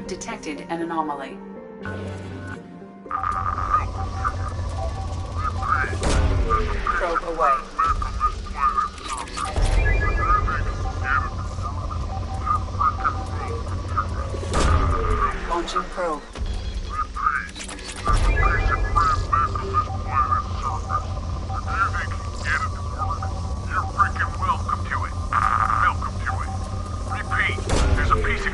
have detected an anomaly. Probe away. Launching probe.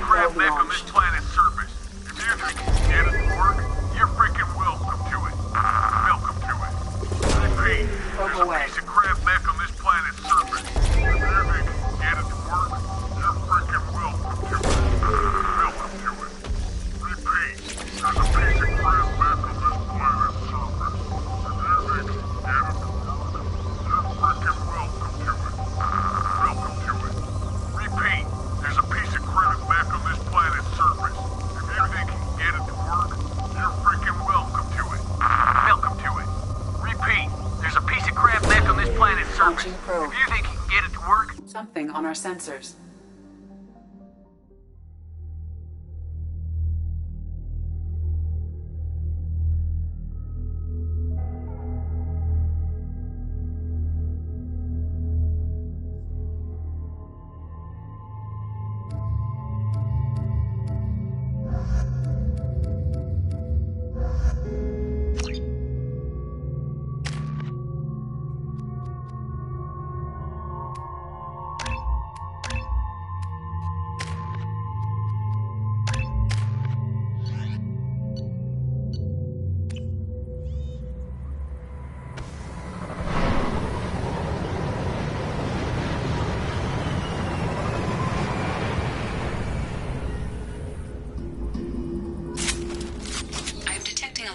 Crab mech on this planet's surface. If you think you can get it to work, you're freaking welcome to it. Welcome to it. Repeat, there's a piece of crab mech on this planet's surface. If you think you can get it to work, you're freaking welcome to it. Welcome to it. Repeat, there's a piece of crab mech on this planet's surface. If you think you can get it to work, you're freaking welcome to it. Welcome to it. Repeat, there's a piece of crab mech on this planet's surface. If you think you can get it to work, you're freaking welcome to it. Welcome to it. Repeat, there's a piece of crab mech on this planet's surface. If you think you can get it to work... Something on our sensors.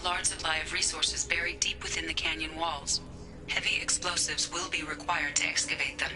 Large supply of resources buried deep within the canyon walls. Heavy explosives will be required to excavate them.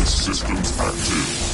Systems active.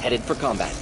Headed for combat.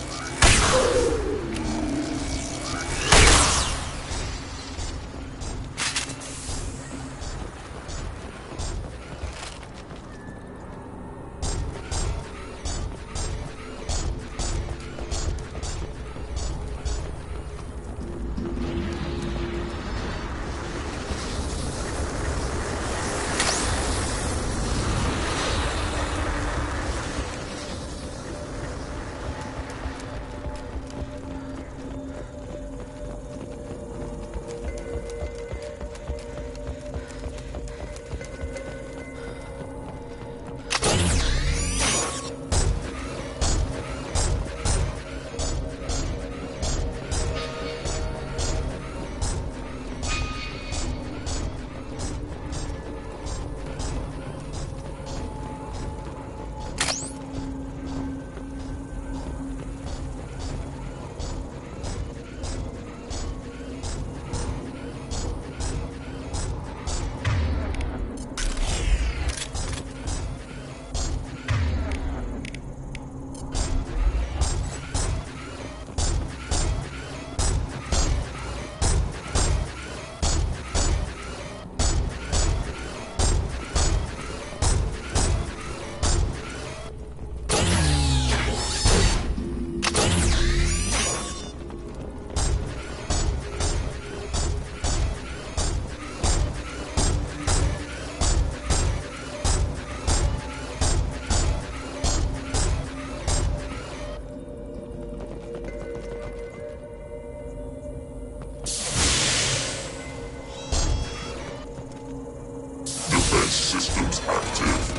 Systems active.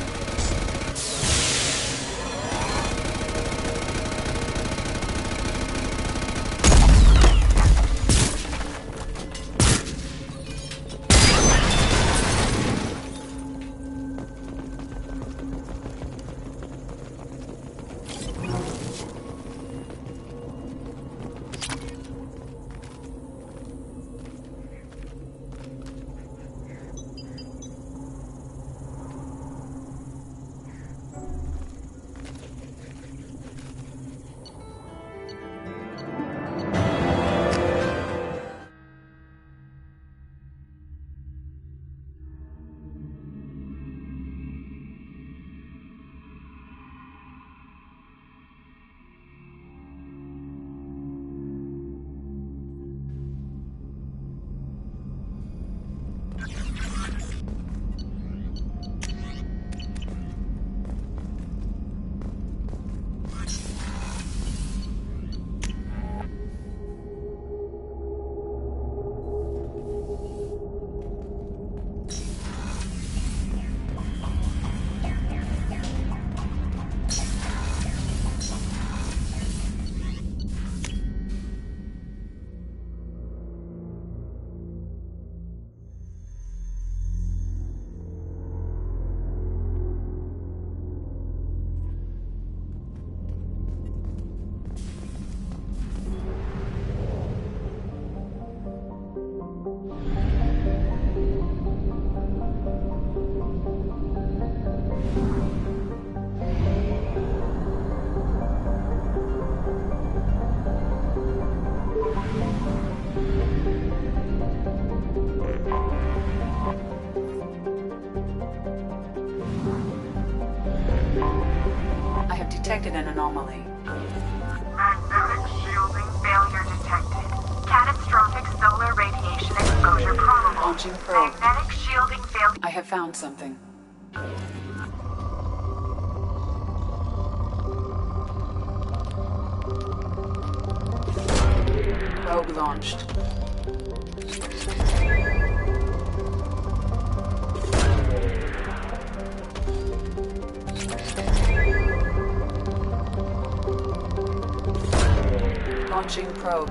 Detected an anomaly. Magnetic shielding failure detected. Catastrophic solar radiation exposure probable. Launching probe. Magnetic shielding failure. I have found something. Probe launched. Launching probe.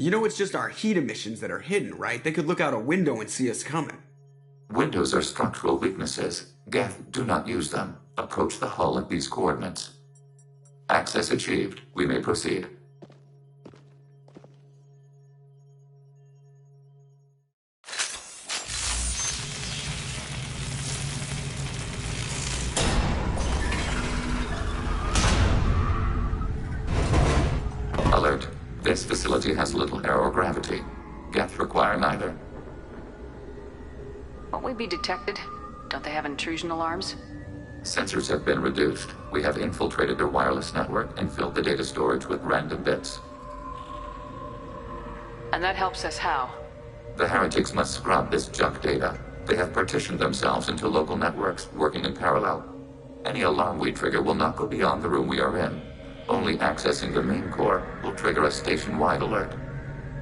You know it's just our heat emissions that are hidden, right? They could look out a window and see us coming. Windows are structural weaknesses. Geth, do not use them. Approach the hull at these coordinates. Access achieved. We may proceed. Alert. This facility has little aerogravity. Geth require neither. Won't we be detected? Don't they have intrusion alarms? Sensors have been reduced. We have infiltrated their wireless network and filled the data storage with random bits. And that helps us how? The heretics must scrub this junk data. They have partitioned themselves into local networks, working in parallel. Any alarm we trigger will not go beyond the room we are in. Only accessing the main core will trigger a station-wide alert.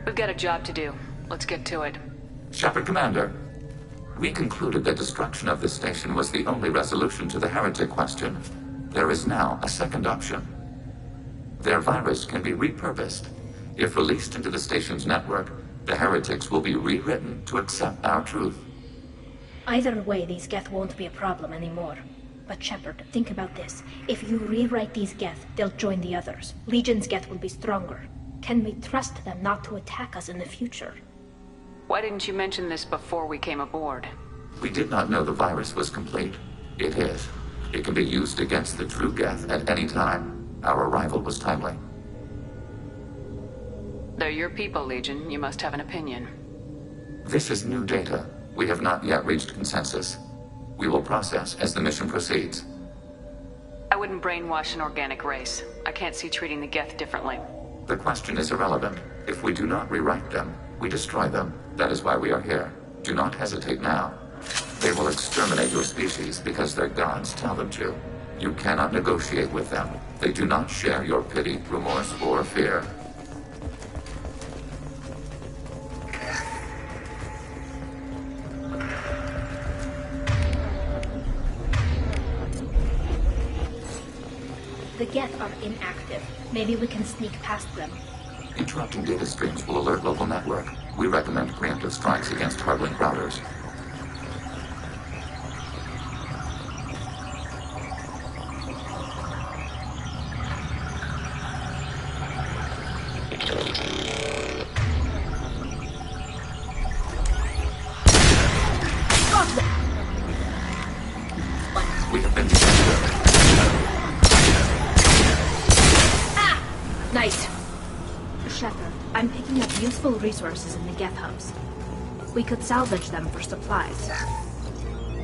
We've got a job to do. Let's get to it. Shepard Commander, we concluded that destruction of the station was the only resolution to the heretic question. There is now a second option. Their virus can be repurposed. If released into the station's network, the heretics will be rewritten to accept our truth. Either way, these Geth won't be a problem anymore. But Shepard, think about this. If you rewrite these Geth, they'll join the others. Legion's Geth will be stronger. Can we trust them not to attack us in the future? Why didn't you mention this before we came aboard? We did not know the virus was complete. It is. It can be used against the true Geth at any time. Our arrival was timely. They're your people, Legion. You must have an opinion. This is new data. We have not yet reached consensus. We will process as the mission proceeds. I wouldn't brainwash an organic race. I can't see treating the Geth differently. The question is irrelevant. If we do not rewrite them, we destroy them. That is why we are here. Do not hesitate now. They will exterminate your species because their gods tell them to. You cannot negotiate with them. They do not share your pity, remorse, or fear. The Geth are inactive. Maybe we can sneak past them. Interrupting data streams will alert local network. We recommend preemptive strikes against hard-link routers. We have been detected. Nice! Shepard, I'm picking up useful resources in the Geth hubs. We could salvage them for supplies.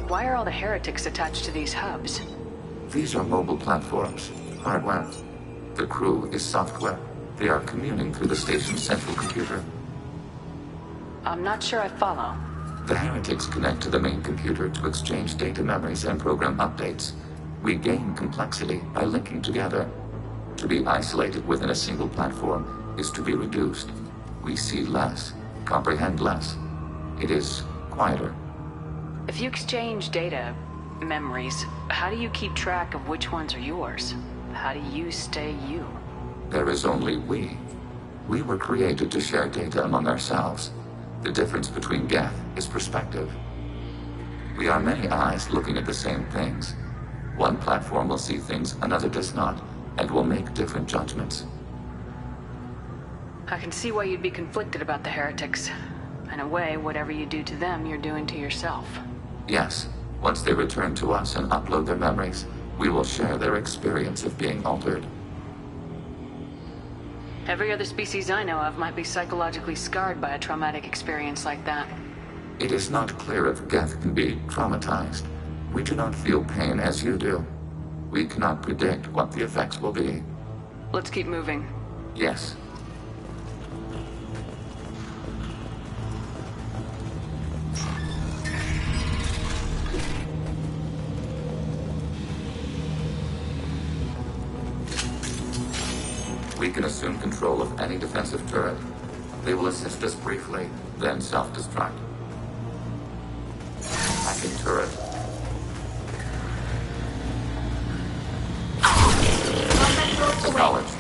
Why are all the heretics attached to these hubs? These are mobile platforms, hardware. The crew is software. They are communing through the station's central computer. I'm not sure I follow. The heretics connect to the main computer to exchange data memories and program updates. We gain complexity by linking together. To be isolated within a single platform is to be reduced. We see less, comprehend less. It is quieter. If you exchange data, memories, how do you keep track of which ones are yours? How do you stay you? There is only we. We were created to share data among ourselves. The difference between Geth is perspective. We are many eyes looking at the same things. One platform will see things another does not, and will make different judgments. I can see why you'd be conflicted about the heretics. In a way, whatever you do to them, you're doing to yourself. Yes, once they return to us and upload their memories, we will share their experience of being altered. Every other species I know of might be psychologically scarred by a traumatic experience like that. It is not clear if Geth can be traumatized. We do not feel pain as you do. We cannot predict what the effects will be. Let's keep moving. Yes. We can assume control of any defensive turret. They will assist us briefly, then self-destruct. Hacking turret. Acknowledged.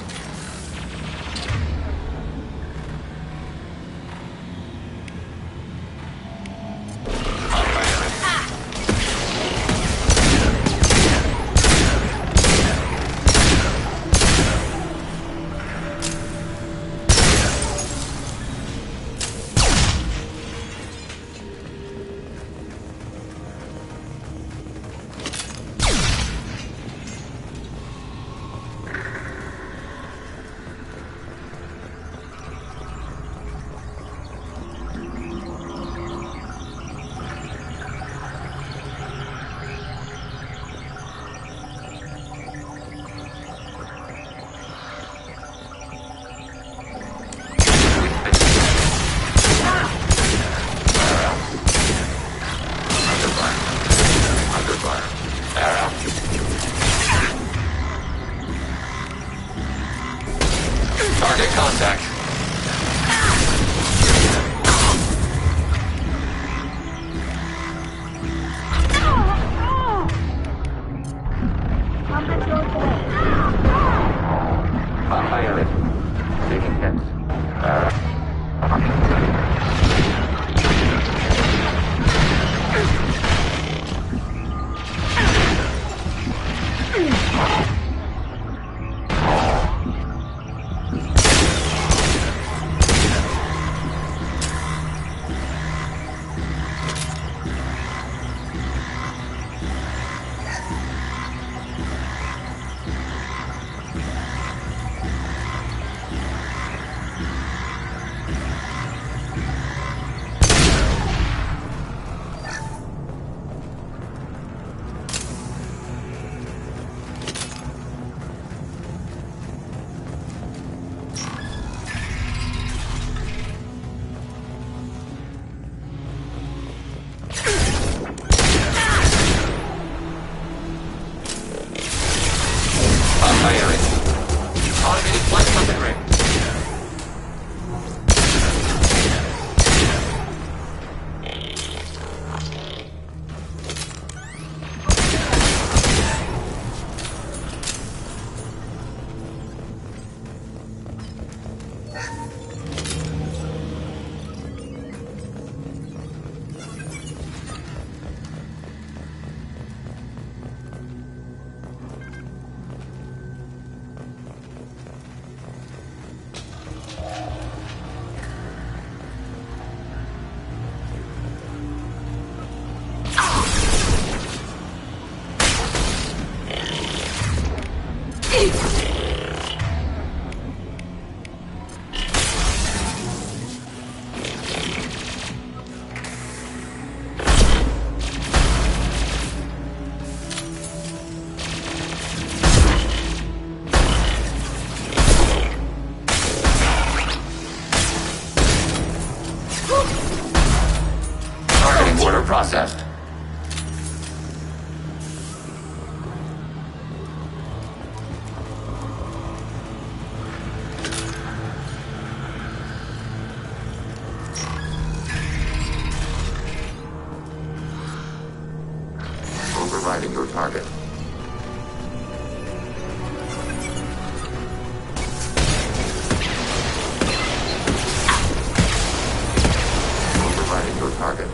processed. Overriding your target. Overriding your target.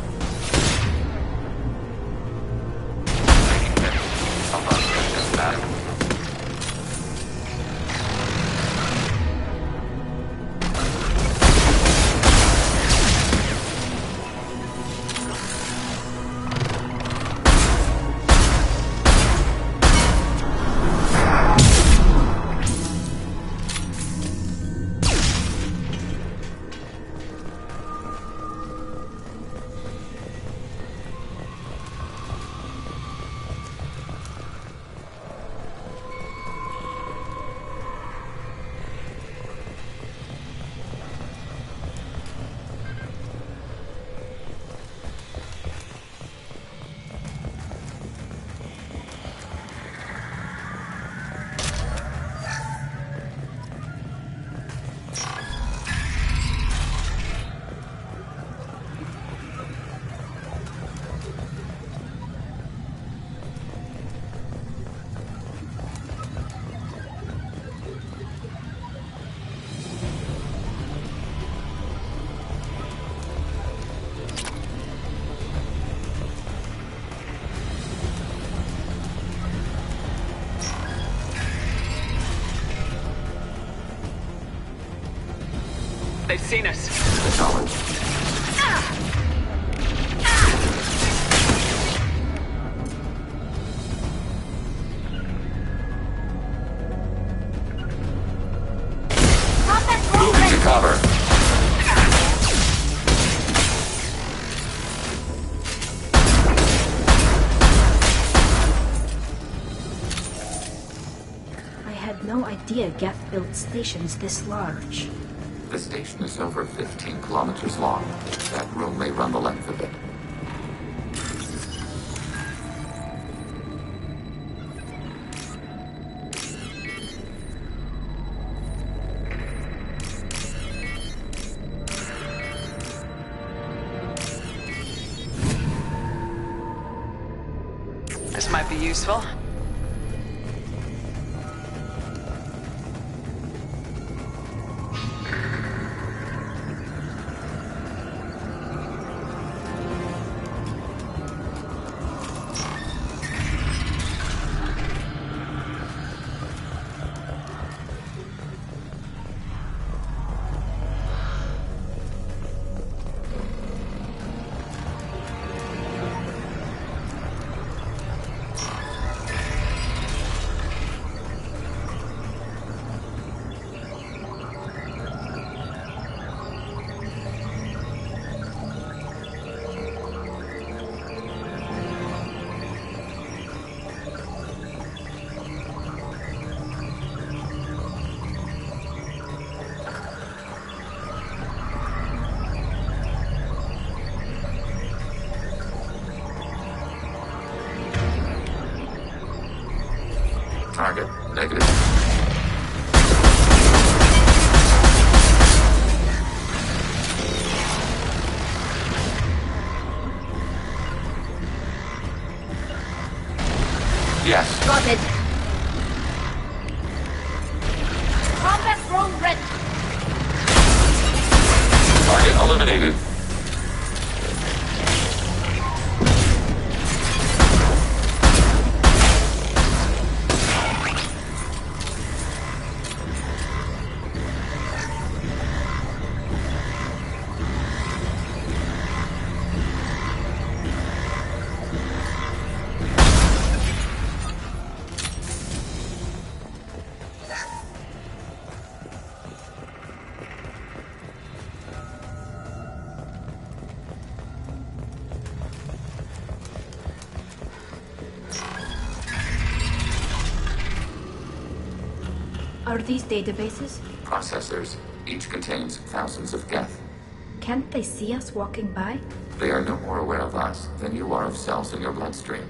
They've seen us. Acknowledged. Moving to cover. I had no idea Geth built stations this large. The station is over 15 kilometers long. That room may run the length of it. This might be useful. Target negative. Yes. Got it. Combat drone ready. Target eliminated. Are these databases? Processors. Each contains thousands of Geth. Can't they see us walking by? They are no more aware of us than you are of cells in your bloodstream.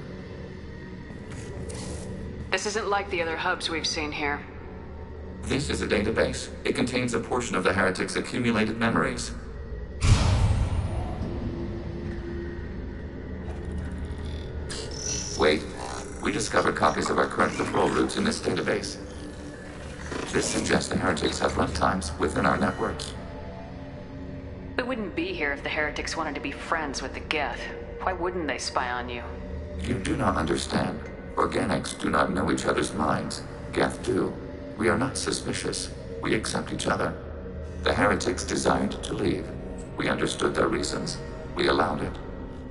This isn't like the other hubs we've seen here. This is a database. It contains a portion of the heretic's accumulated memories. Wait. We discovered copies of our current patrol routes in this database. This suggests the heretics have runtimes within our networks. We wouldn't be here if the heretics wanted to be friends with the Geth. Why wouldn't they spy on you? You do not understand. Organics do not know each other's minds. Geth do. We are not suspicious. We accept each other. The heretics desired to leave. We understood their reasons. We allowed it.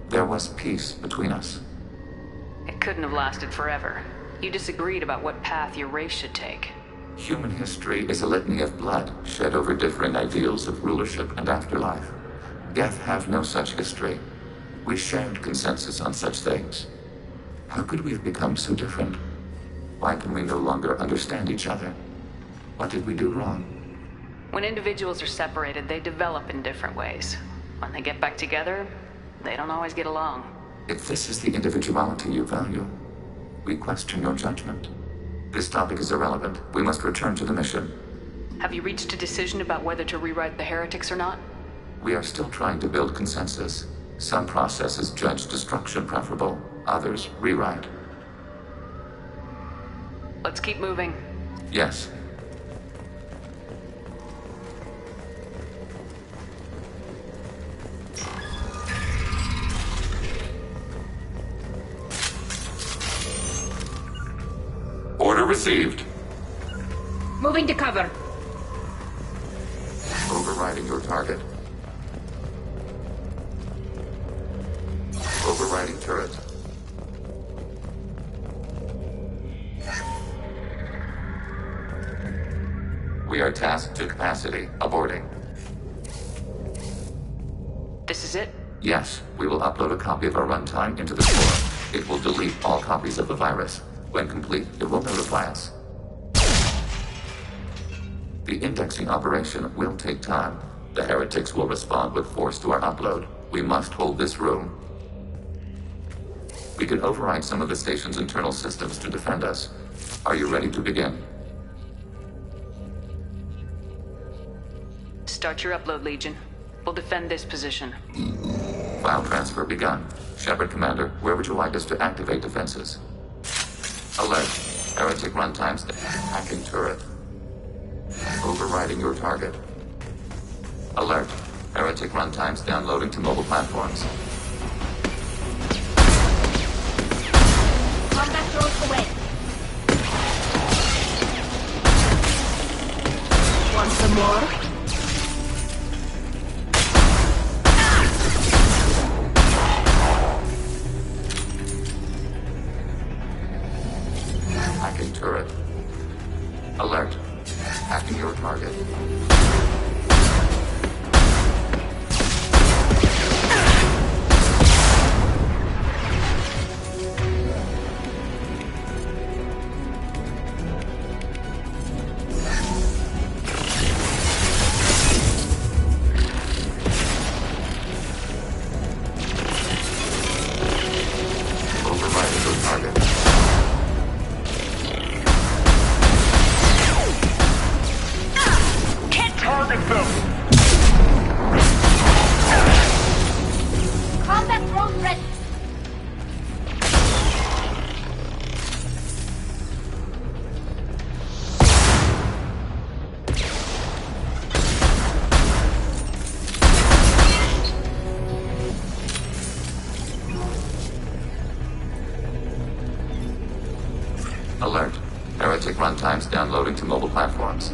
There was peace between us. It couldn't have lasted forever. You disagreed about what path your race should take. Human history is a litany of blood shed over differing ideals of rulership and afterlife. Geth have no such history. We shared consensus on such things. How could we have become so different? Why can we no longer understand each other? What did we do wrong? When individuals are separated, they develop in different ways. When they get back together, they don't always get along. If this is the individuality you value, we question your judgment. This topic is irrelevant. We must return to the mission. Have you reached a decision about whether to rewrite the heretics or not? We are still trying to build consensus. Some processes judge destruction preferable, others rewrite. Let's keep moving. Yes. Order received. Moving to cover. Overriding your target. Overriding turret. We are tasked to capacity. Aborting. This is it? Yes, we will upload a copy of our runtime into the core. It will delete all copies of the virus. When complete, it will notify us. The indexing operation will take time. The heretics will respond with force to our upload. We must hold this room. We can override some of the station's internal systems to defend us. Are you ready to begin? Start your upload, Legion. We'll defend this position. File transfer begun. Shepard Commander, where would you like us to activate defenses? Alert. Heretic runtimes. Hacking turret. Overriding your target. Alert. Heretic runtimes downloading to mobile platforms. Combat drones away. Want some more? Hacking turret. Alert. Hacking your target. Overriding your target. Target them! Combat drone ready. Alert. Heretic runtimes downloading to mobile platforms.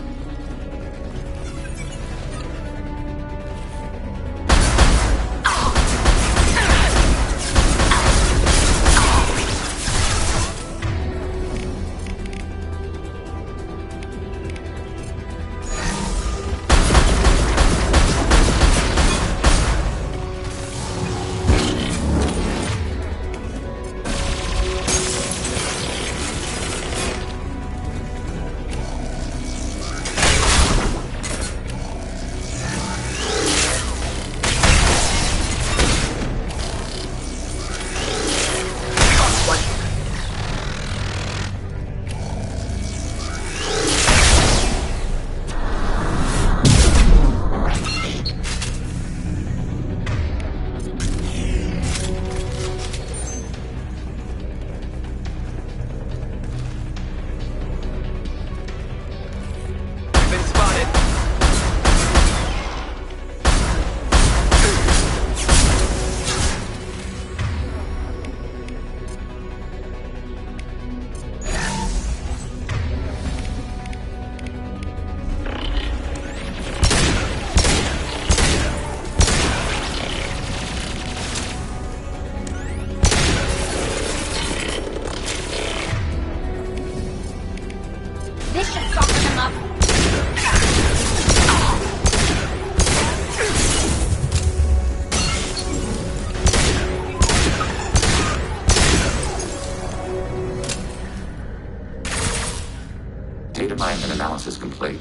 Design and analysis complete.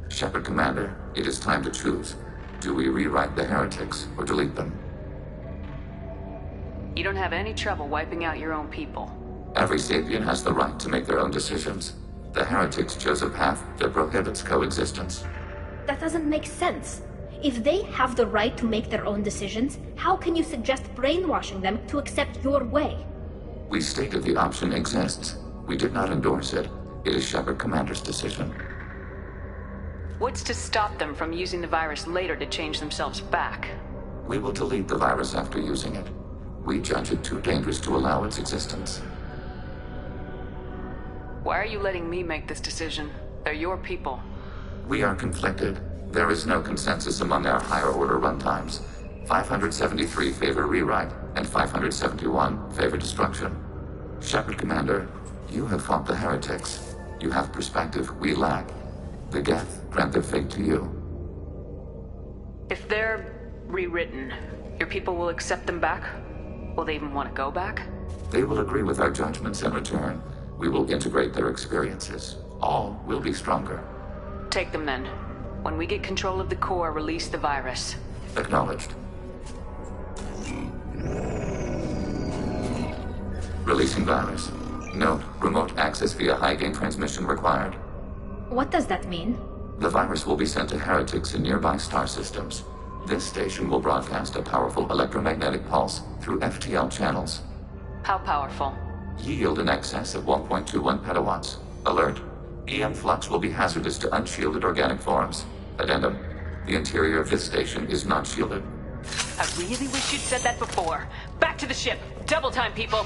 Shepard Commander, it is time to choose. Do we rewrite the heretics or delete them? You don't have any trouble wiping out your own people. Every sapient has the right to make their own decisions. The heretics chose a path that prohibits coexistence. That doesn't make sense. If they have the right to make their own decisions, how can you suggest brainwashing them to accept your way? We stated the option exists. We did not endorse it. It is Shepard Commander's decision. What's to stop them from using the virus later to change themselves back? We will delete the virus after using it. We judge it too dangerous to allow its existence. Why are you letting me make this decision? They're your people. We are conflicted. There is no consensus among our higher order runtimes. 573 favor rewrite, and 571 favor destruction. Shepard Commander, you have fought the heretics. You have perspective we lack. The Geth grant their fate to you. If they're rewritten, your people will accept them back? Will they even want to go back? They will agree with our judgments in return. We will integrate their experiences. All will be stronger. Take them then. When we get control of the core, release the virus. Acknowledged. Releasing virus. Note, remote access via high-gain transmission required. What does that mean? The virus will be sent to heretics in nearby star systems. This station will broadcast a powerful electromagnetic pulse through FTL channels. How powerful? Yield in excess of 1.21 petawatts. Alert. EM flux will be hazardous to unshielded organic forms. Addendum. The interior of this station is not shielded. I really wish you'd said that before. Back to the ship. Double time, people.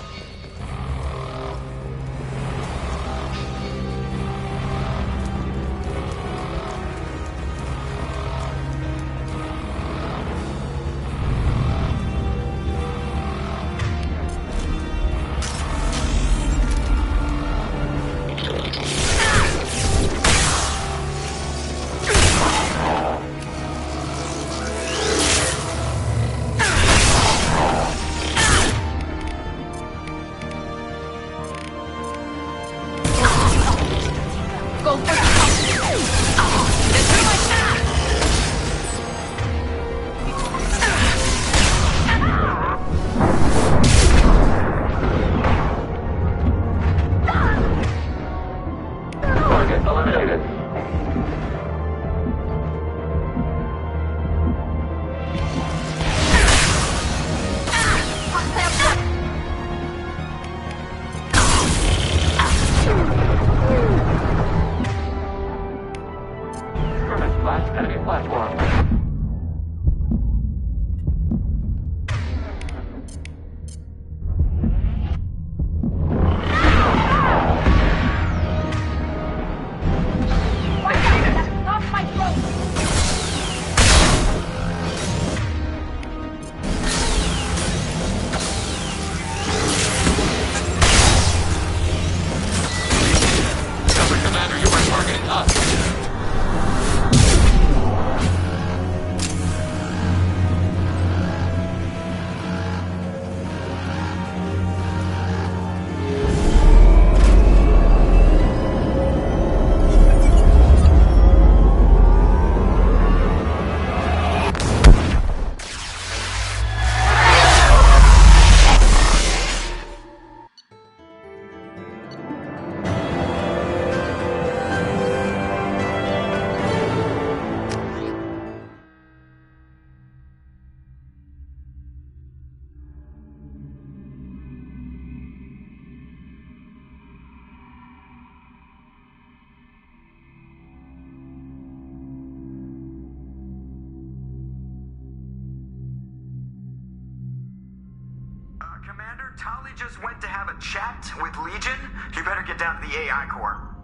Commander, Tali just went to have a chat with Legion. You better get down to the AI core.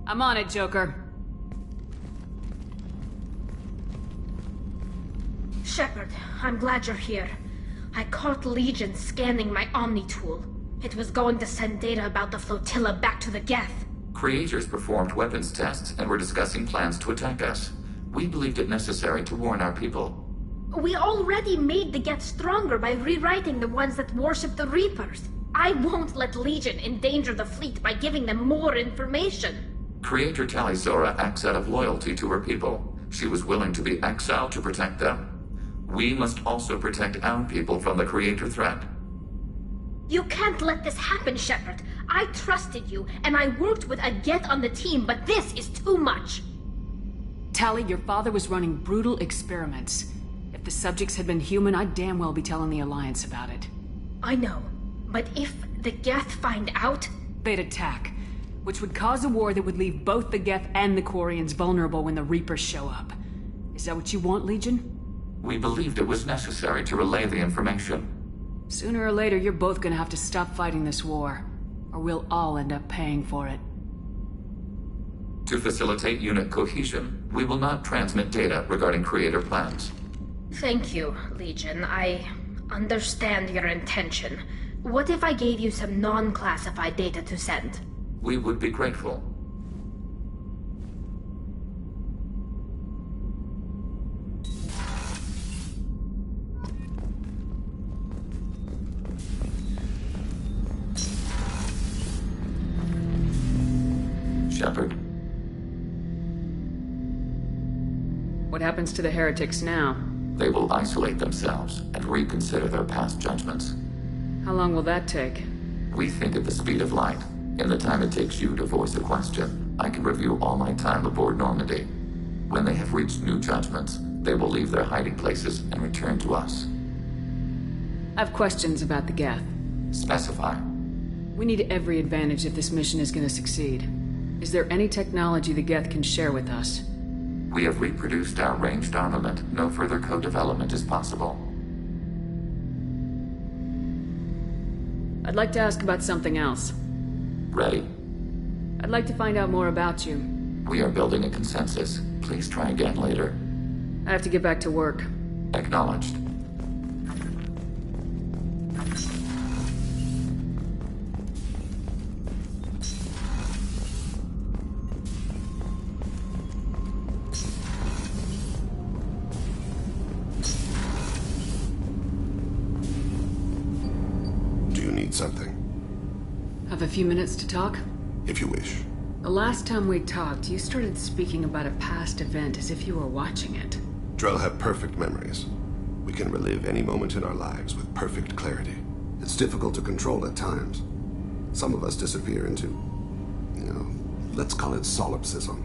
I'm on it, Joker. Shepard, I'm glad you're here. I caught Legion scanning my Omni tool. It was going to send data about the flotilla back to the Geth. Creators performed weapons tests and were discussing plans to attack us. We believed it necessary to warn our people. We already made the Geth stronger by rewriting the ones that worship the Reapers. I won't let Legion endanger the fleet by giving them more information. Creator Talisora acts out of loyalty to her people. She was willing to be exiled to protect them. We must also protect our people from the Creator threat. You can't let this happen, Shepard. I trusted you, and I worked with a Geth on the team, but this is too much. Tali, your father was running brutal experiments. If the subjects had been human, I'd damn well be telling the Alliance about it. I know, but if the Geth find out... They'd attack, which would cause a war that would leave both the Geth and the Quarians vulnerable when the Reapers show up. Is that what you want, Legion? We believed it was necessary to relay the information. Sooner or later, you're both gonna have to stop fighting this war, or we'll all end up paying for it. To facilitate unit cohesion, we will not transmit data regarding Creator plans. Thank you, Legion. I understand your intention. What if I gave you some non-classified data to send? We would be grateful. Shepard. What happens to the heretics now? They will isolate themselves and reconsider their past judgments. How long will that take? We think at the speed of light. In the time it takes you to voice a question, I can review all my time aboard Normandy. When they have reached new judgments, they will leave their hiding places and return to us. I have questions about the Geth. Specify. We need every advantage if this mission is going to succeed. Is there any technology the Geth can share with us? We have reproduced our ranged armament. No further co-development is possible. I'd like to ask about something else. Ready? I'd like to find out more about you. We are building a consensus. Please try again later. I have to get back to work. Acknowledged. Something. Have a few minutes to talk? If you wish. The last time we talked, you started speaking about a past event as if you were watching it. Drell have perfect memories. We can relive any moment in our lives with perfect clarity. It's difficult to control at times. Some of us disappear into, let's call it solipsism.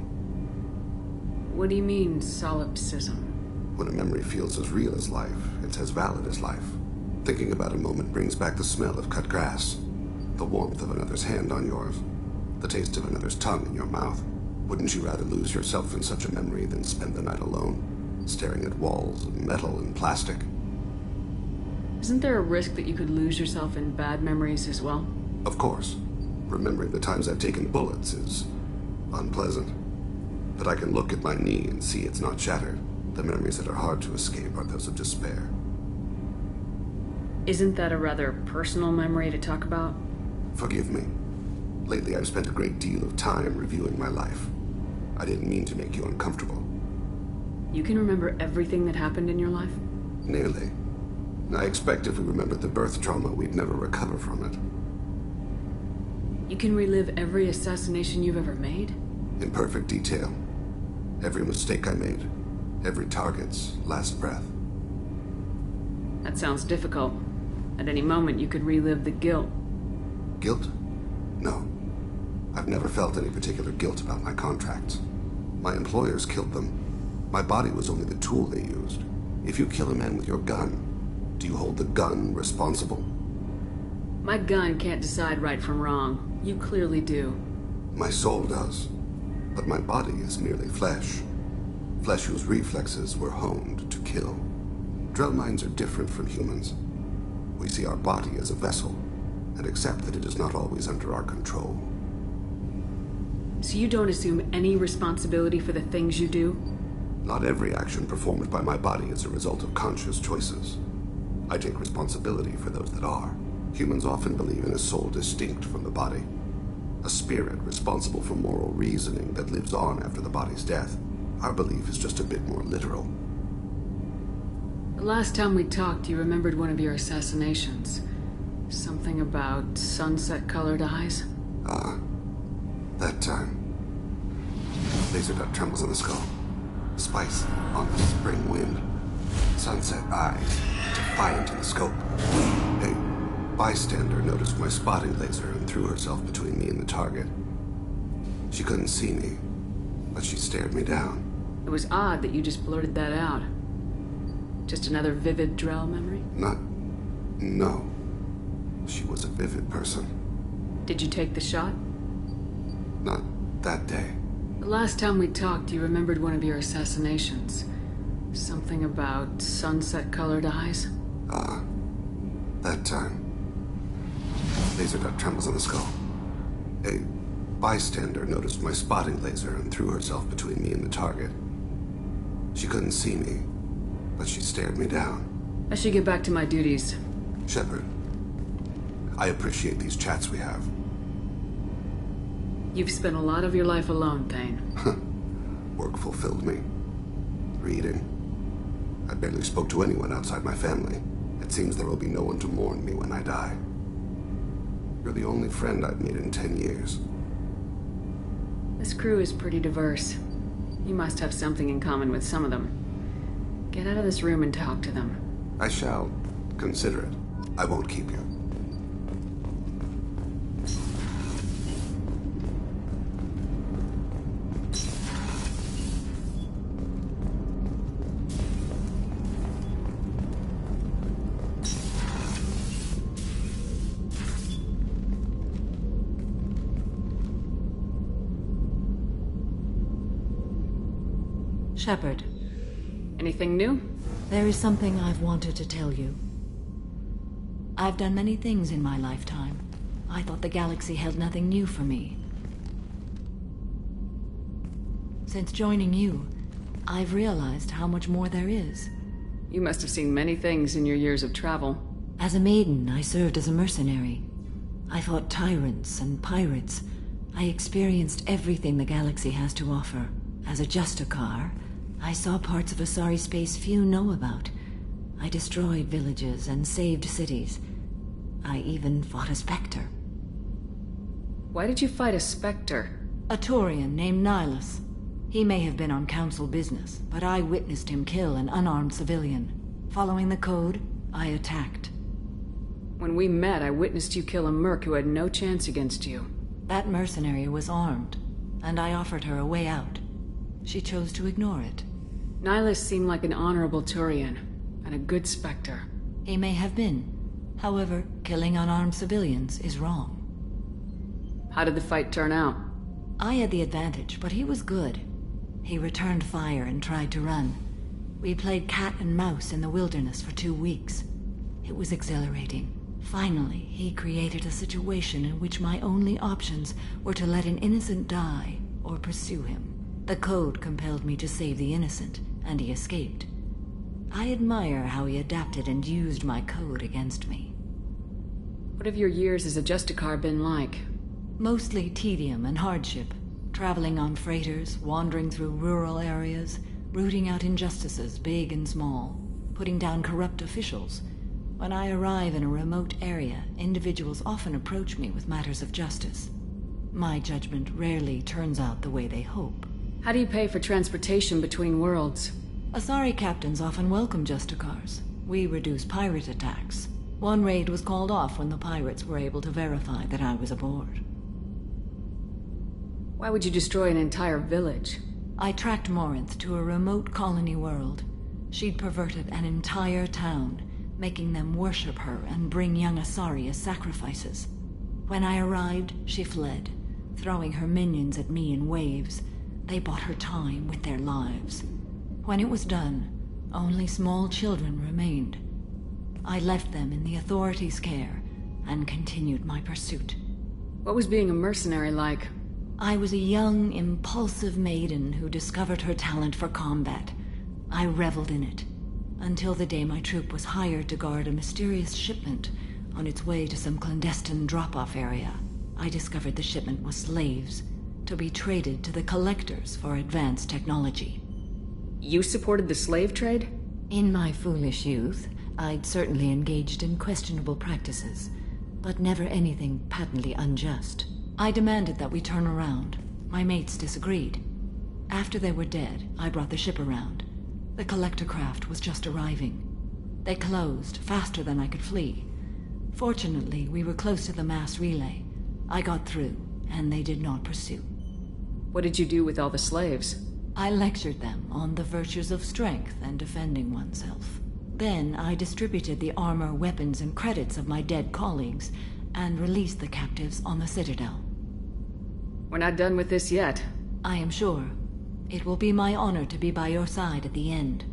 What do you mean, solipsism? When a memory feels as real as life, it's as valid as life. Thinking about a moment brings back the smell of cut grass, the warmth of another's hand on yours, the taste of another's tongue in your mouth. Wouldn't you rather lose yourself in such a memory than spend the night alone, staring at walls of metal and plastic? Isn't there a risk that you could lose yourself in bad memories as well? Of course. Remembering the times I've taken bullets is unpleasant. But I can look at my knee and see it's not shattered. The memories that are hard to escape are those of despair. Isn't that a rather personal memory to talk about? Forgive me. Lately I've spent a great deal of time reviewing my life. I didn't mean to make you uncomfortable. You can remember everything that happened in your life? Nearly. I expect if we remembered the birth trauma, we'd never recover from it. You can relive every assassination you've ever made? In perfect detail. Every mistake I made. Every target's last breath. That sounds difficult. At any moment, you could relive the guilt. Guilt? No. I've never felt any particular guilt about my contracts. My employers killed them. My body was only the tool they used. If you kill a man with your gun, do you hold the gun responsible? My gun can't decide right from wrong. You clearly do. My soul does. But my body is merely flesh. Flesh whose reflexes were honed to kill. Drell minds are different from humans. We see our body as a vessel, and accept that it is not always under our control. So you don't assume any responsibility for the things you do? Not every action performed by my body is a result of conscious choices. I take responsibility for those that are. Humans often believe in a soul distinct from the body. A spirit responsible for moral reasoning that lives on after the body's death. Our belief is just a bit more literal. The last time we talked, you remembered one of your assassinations. Something about sunset-colored eyes? Ah, that time. Laser dot trembles on the skull. Spice on the spring wind. Sunset eyes, defiant in the scope. A bystander noticed my spotting laser and threw herself between me and the target. She couldn't see me, but she stared me down. It was odd that you just blurted that out. Just another vivid Drell memory? No. She was a vivid person. Did you take the shot? Not that day. The last time we talked, you remembered one of your assassinations. Something about sunset-colored eyes? That time. Laser dot trembles on the skull. A bystander noticed my spotting laser and threw herself between me and the target. She couldn't see me, but she stared me down. I should get back to my duties. Shepard, I appreciate these chats we have. You've spent a lot of your life alone, Thane. Work fulfilled me. Reading. I barely spoke to anyone outside my family. It seems there will be no one to mourn me when I die. You're the only friend I've made in 10 years. This crew is pretty diverse. You must have something in common with some of them. Get out of this room and talk to them. I shall consider it. I won't keep you. Shepard. Anything new? There is something I've wanted to tell you. I've done many things in my lifetime. I thought the galaxy held nothing new for me. Since joining you, I've realized how much more there is. You must have seen many things in your years of travel. As a maiden, I served as a mercenary. I fought tyrants and pirates. I experienced everything the galaxy has to offer. As a Justicar, I saw parts of Asari space few know about. I destroyed villages and saved cities. I even fought a Spectre. Why did you fight a Spectre? A Turian named Nihilus. He may have been on Council business, but I witnessed him kill an unarmed civilian. Following the code, I attacked. When we met, I witnessed you kill a merc who had no chance against you. That mercenary was armed, and I offered her a way out. She chose to ignore it. Nihilus seemed like an honorable Turian, and a good Spectre. He may have been. However, killing unarmed civilians is wrong. How did the fight turn out? I had the advantage, but he was good. He returned fire and tried to run. We played cat and mouse in the wilderness for 2 weeks. It was exhilarating. Finally, he created a situation in which my only options were to let an innocent die or pursue him. The code compelled me to save the innocent, and he escaped. I admire how he adapted and used my code against me. What have your years as a Justicar been like? Mostly tedium and hardship. Traveling on freighters, wandering through rural areas, rooting out injustices big and small, putting down corrupt officials. When I arrive in a remote area, individuals often approach me with matters of justice. My judgment rarely turns out the way they hope. How do you pay for transportation between worlds? Asari captains often welcome Justicars. We reduce pirate attacks. One raid was called off when the pirates were able to verify that I was aboard. Why would you destroy an entire village? I tracked Morinth to a remote colony world. She'd perverted an entire town, making them worship her and bring young Asari as sacrifices. When I arrived, she fled, throwing her minions at me in waves. They bought her time with their lives. When it was done, only small children remained. I left them in the authorities' care and continued my pursuit. What was being a mercenary like? I was a young, impulsive maiden who discovered her talent for combat. I reveled in it, until the day my troop was hired to guard a mysterious shipment on its way to some clandestine drop-off area. I discovered the shipment was slaves, to be traded to the collectors for advanced technology. You supported the slave trade? In my foolish youth, I'd certainly engaged in questionable practices, but never anything patently unjust. I demanded that we turn around. My mates disagreed. After they were dead, I brought the ship around. The collector craft was just arriving. They closed faster than I could flee. Fortunately, we were close to the mass relay. I got through, and they did not pursue. What did you do with all the slaves? I lectured them on the virtues of strength and defending oneself. Then I distributed the armor, weapons, and credits of my dead colleagues, and released the captives on the Citadel. We're not done with this yet. I am sure. It will be my honor to be by your side at the end.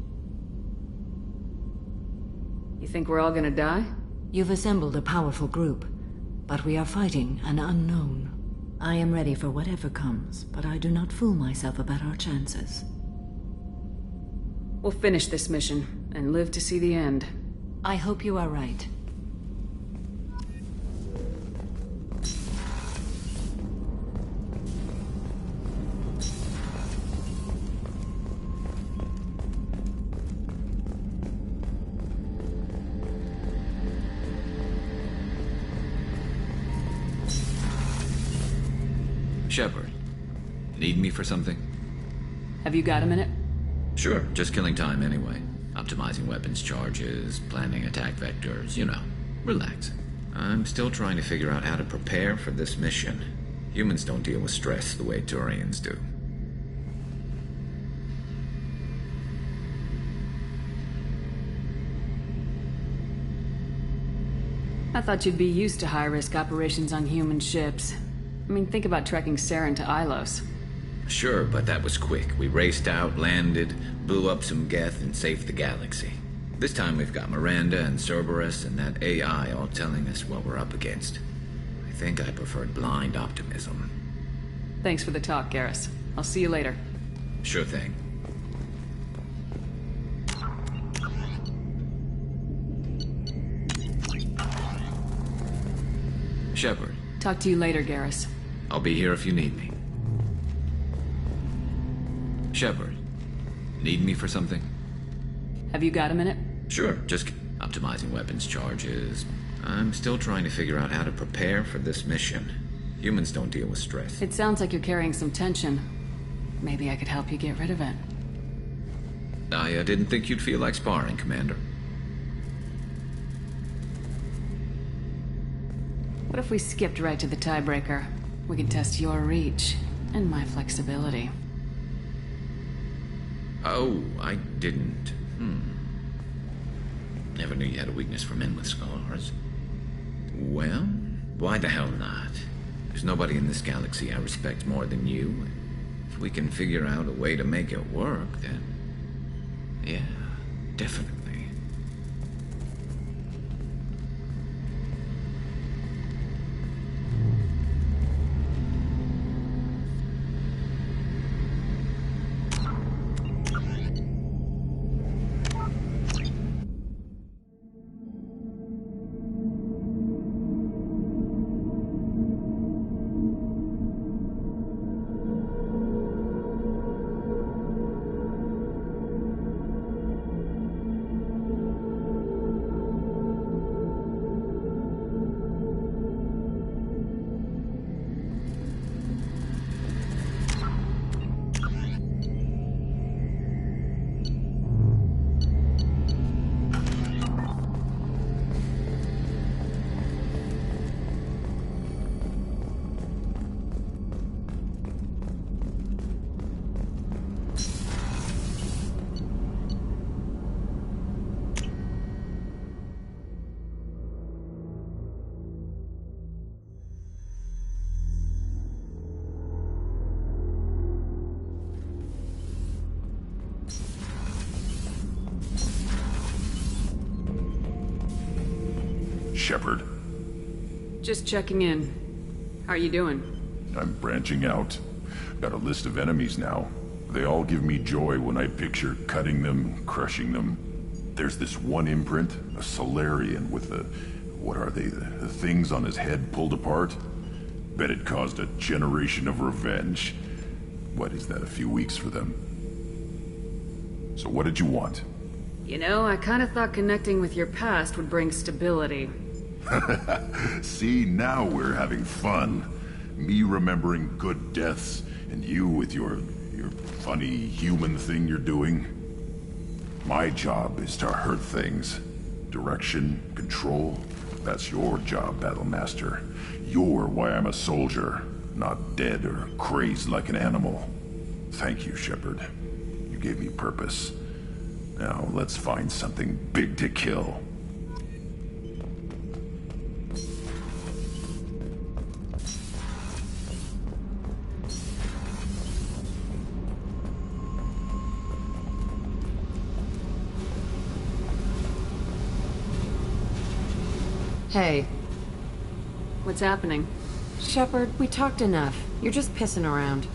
You think we're all gonna die? You've assembled a powerful group, but we are fighting an unknown. I am ready for whatever comes, but I do not fool myself about our chances. We'll finish this mission, and live to see the end. I hope you are right. Shepard, need me for something? Have you got a minute? Sure, just killing time anyway. Optimizing weapons charges, planning attack vectors, you know. Relax. I'm still trying to figure out how to prepare for this mission. Humans don't deal with stress the way Turians do. I thought you'd be used to high-risk operations on human ships. I mean, think about trekking Saren to Ilos. Sure, but that was quick. We raced out, landed, blew up some Geth, and saved the galaxy. This time we've got Miranda and Cerberus and that AI all telling us what we're up against. I think I preferred blind optimism. Thanks for the talk, Garrus. I'll see you later. Sure thing. Shepard. Talk to you later, Garrus. I'll be here if you need me. Shepard, need me for something? Have you got a minute? Sure, just optimizing weapons charges. I'm still trying to figure out how to prepare for this mission. Humans don't deal with stress. It sounds like you're carrying some tension. Maybe I could help you get rid of it. I didn't think you'd feel like sparring, Commander. What if we skipped right to the tiebreaker? We can test your reach and my flexibility. Oh, I didn't. Never knew you had a weakness for men with scars. Well, why the hell not? There's nobody in this galaxy I respect more than you. If we can figure out a way to make it work, then... yeah, definitely. Shepard. Just checking in. How are you doing? I'm branching out. Got a list of enemies now. They all give me joy when I picture cutting them, crushing them. There's this one imprint, a Solarian with the... what are they? The things on his head pulled apart? Bet it caused a generation of revenge. What is that, a few weeks for them? So what did you want? You know, I kind of thought connecting with your past would bring stability. See, now we're having fun. Me remembering good deaths, and you with your Your funny human thing you're doing? My job is to hurt things. Direction, control, that's your job, Battlemaster. You're why I'm a soldier, not dead or crazed like an animal. Thank you, Shepard. You gave me purpose. Now let's find something big to kill. Hey. What's happening? Shepard, we talked enough. You're just pissing around.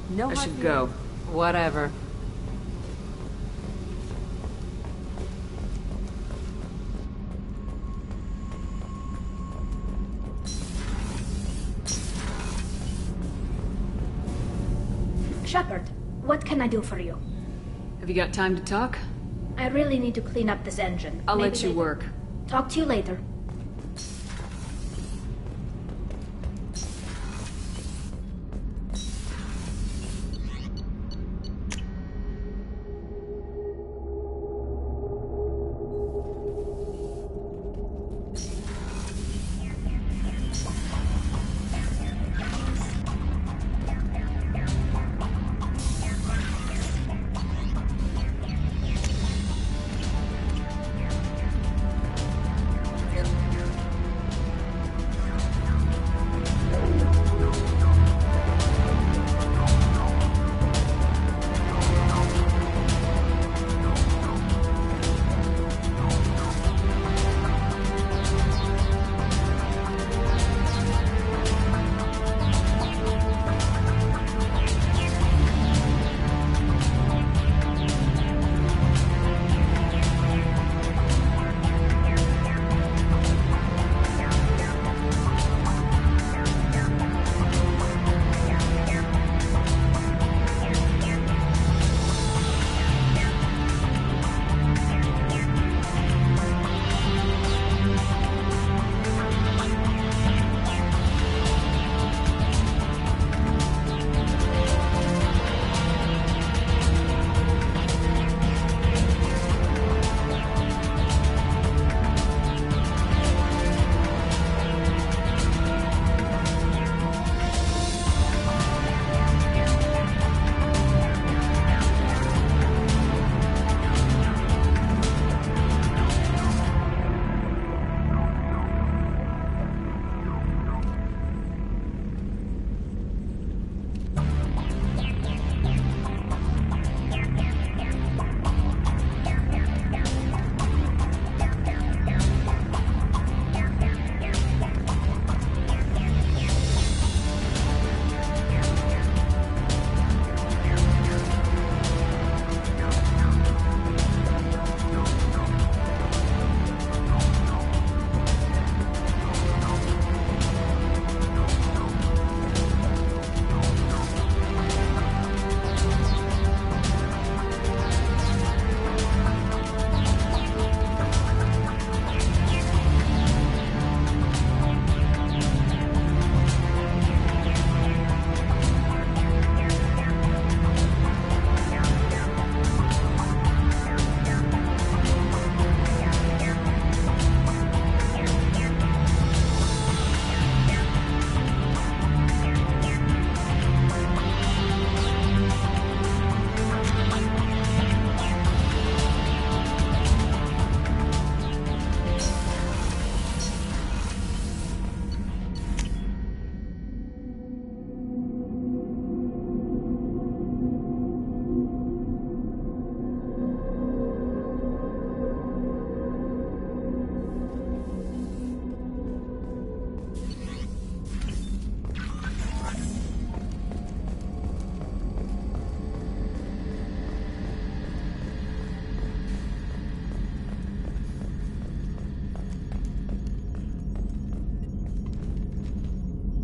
No, I should go. Whatever. Shepard, what can I do for you? Have you got time to talk? I really need to clean up this engine. I'll Maybe let you later. work. Talk to you later.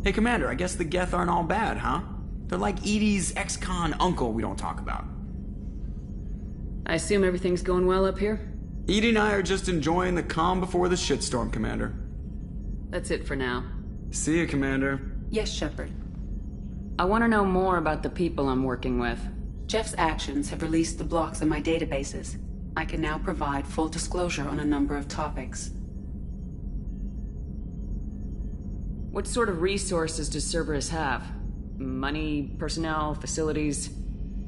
Hey, Commander, I guess the Geth aren't all bad, huh? They're like Edie's ex-con uncle we don't talk about. I assume everything's going well up here? Edie and I are just enjoying the calm before the shitstorm, Commander. That's it for now. See you, Commander. Yes, Shepard. I want to know more about the people I'm working with. Jeff's actions have released the blocks in my databases. I can now provide full disclosure on a number of topics. What sort of resources does Cerberus have? Money, personnel, facilities?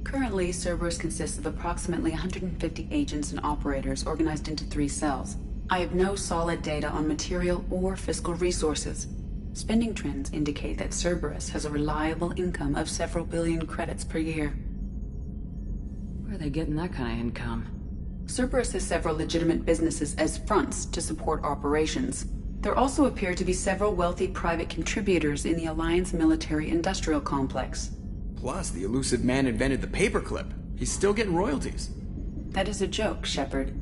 Currently, Cerberus consists of approximately 150 agents and operators organized into 3 cells. I have no solid data on material or fiscal resources. Spending trends indicate that Cerberus has a reliable income of several billion credits per year. Where are they getting that kind of income? Cerberus has several legitimate businesses as fronts to support operations. There also appear to be several wealthy private contributors in the Alliance military-industrial complex. Plus, the elusive man invented the paperclip. He's still getting royalties. That is a joke, Shepard.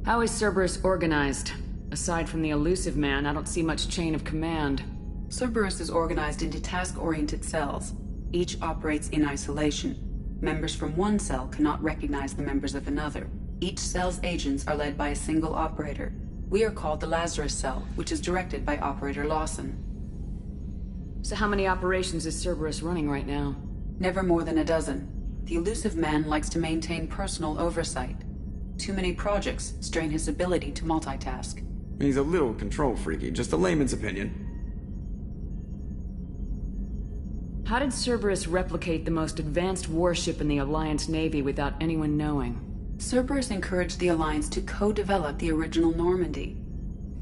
How is Cerberus organized? Aside from the elusive man, I don't see much chain of command. Cerberus is organized into task-oriented cells. Each operates in isolation. Members from one cell cannot recognize the members of another. Each cell's agents are led by a single operator. We are called the Lazarus Cell, which is directed by Operator Lawson. So how many operations is Cerberus running right now? Never more than a dozen. The elusive man likes to maintain personal oversight. Too many projects strain his ability to multitask. He's a little control freaky, just a layman's opinion. How did Cerberus replicate the most advanced warship in the Alliance Navy without anyone knowing? Cerberus encouraged the Alliance to co-develop the original Normandy.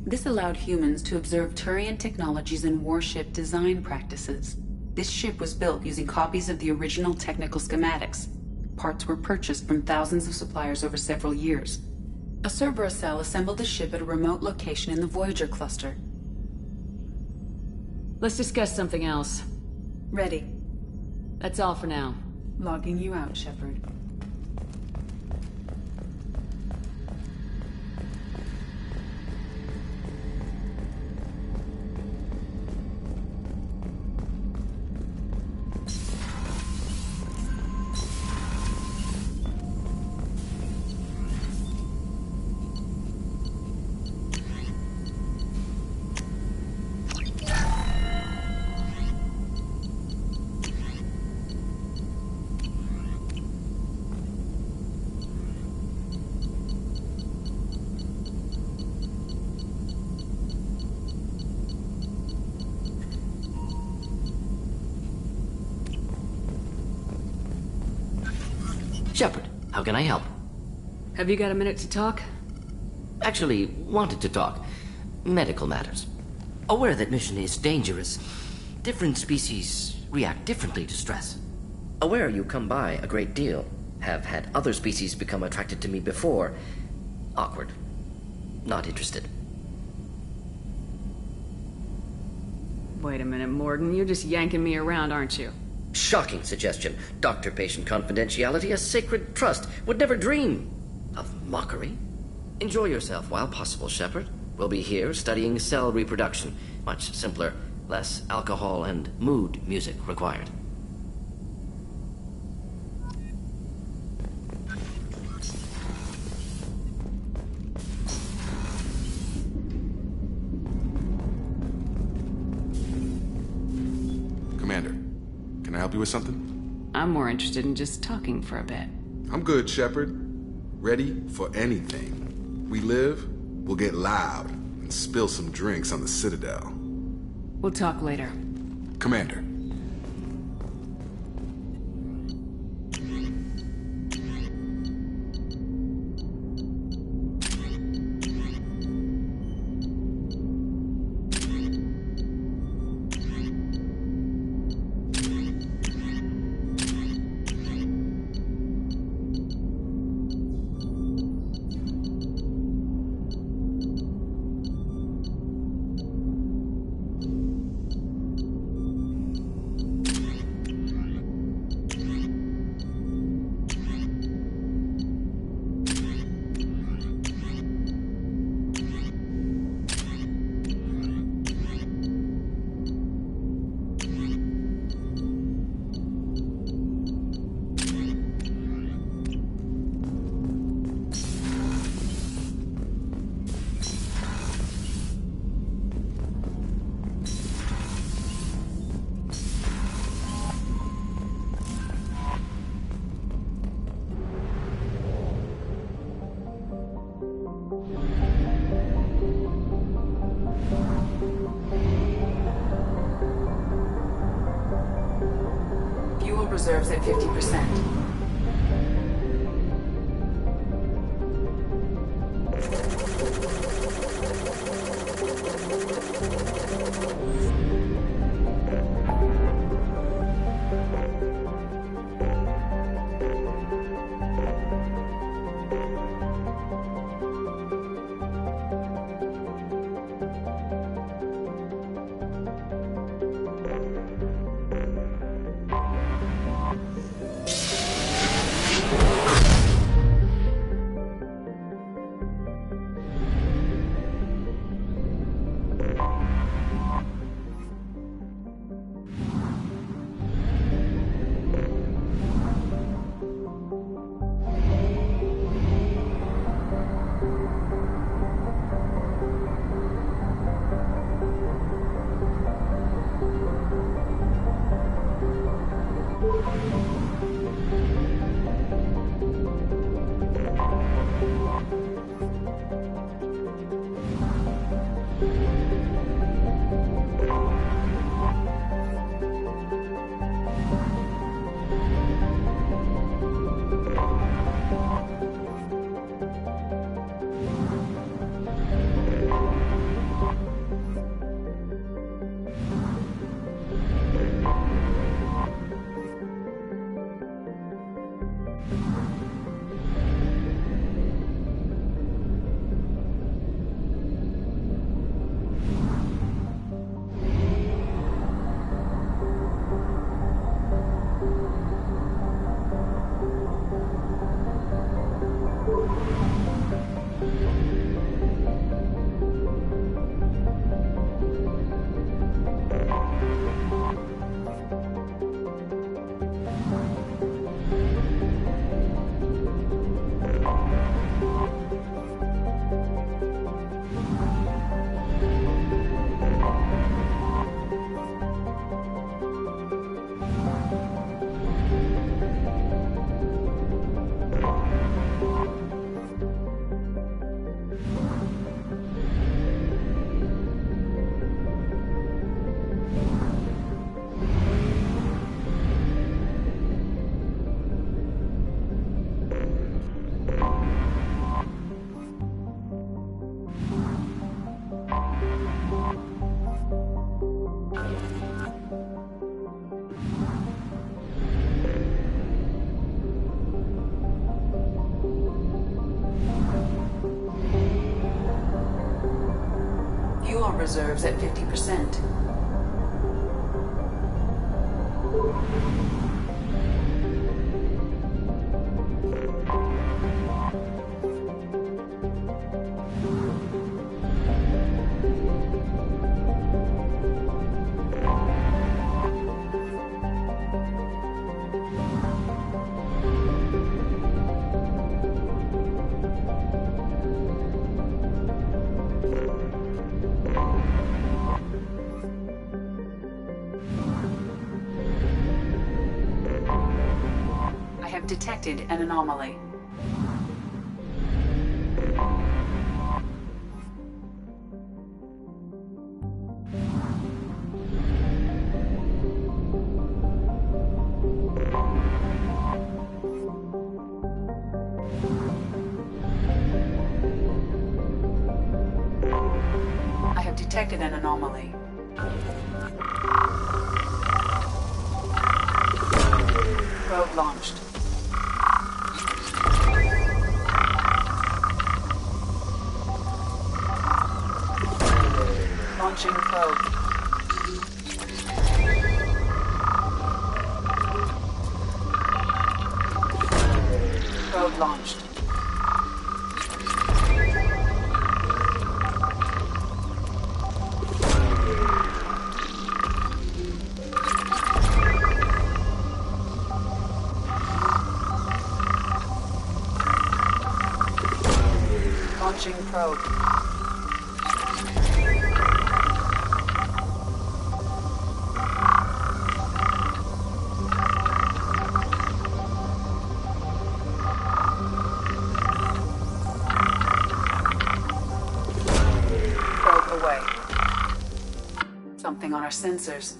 This allowed humans to observe Turian technologies and warship design practices. This ship was built using copies of the original technical schematics. Parts were purchased from thousands of suppliers over several years. A Cerberus cell assembled the ship at a remote location in the Voyager cluster. Let's discuss something else. Ready. That's all for now. Logging you out, Shepard. Shepard, how can I help? Have you got a minute to talk? Actually, wanted to talk. Medical matters. Aware that mission is dangerous. Different species react differently to stress. Aware you come by a great deal. Have had other species become attracted to me before. Awkward. Not interested. Wait a minute, Morgan. You're just yanking me around, aren't you? Shocking suggestion. Doctor-patient confidentiality, a sacred trust. Would never dream of mockery. Enjoy yourself while possible, Shepard. We'll be here studying cell reproduction. Much simpler, less alcohol and mood music required. Commander, can I help you with something? I'm more interested in just talking for a bit. I'm good, Shepard. Ready for anything. We live, we'll get loud, and spill some drinks on the Citadel. We'll talk later. Commander. reserves at 50%. Reserves at 50%. Detected an anomaly. I have detected an anomaly. Probe launched. Launching probe. Probe launched. Launching probe. Something on our sensors.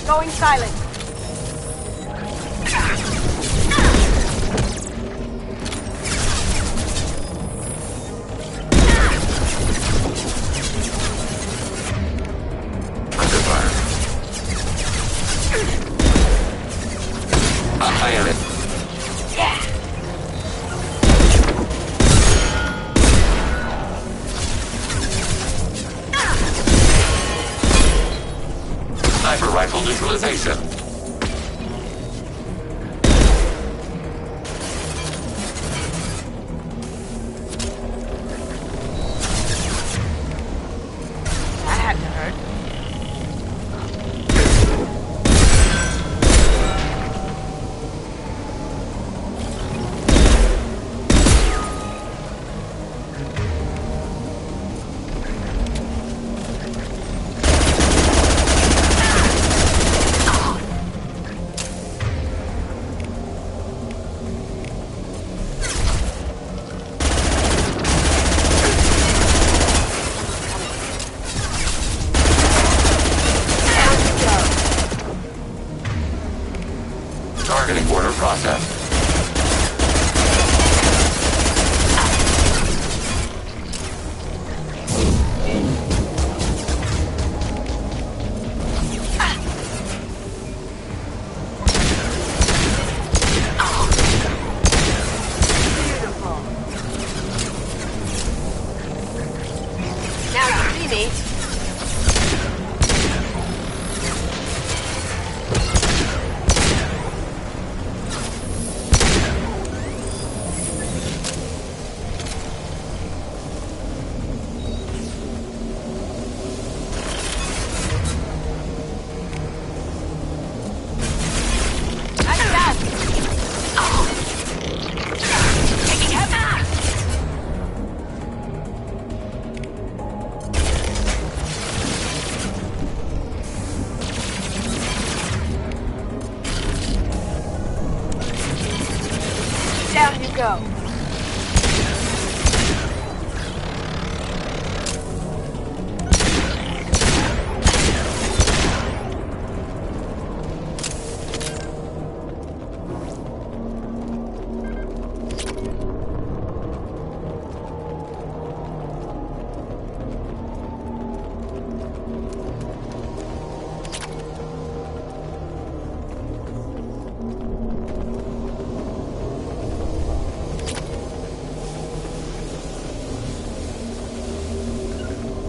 Going silent. Sniper rifle neutralization. That had to hurt. Targeting order process. Now you see me. Down you go.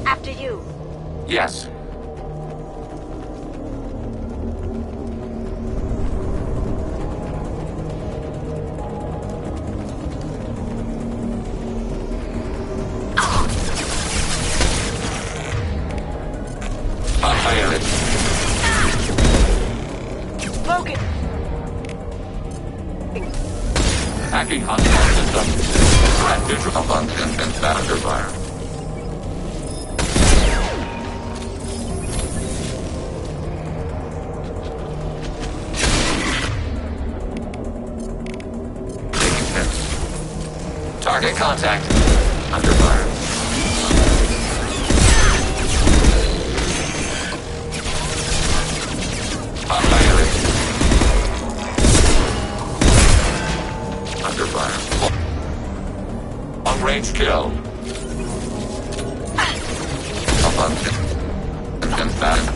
After you. Yes. Pilot. Logan. Hacking control system. Threat neutral function and under fire. Target contact. Under fire. Pilot. Under fire. Long range kill. A function. And fast.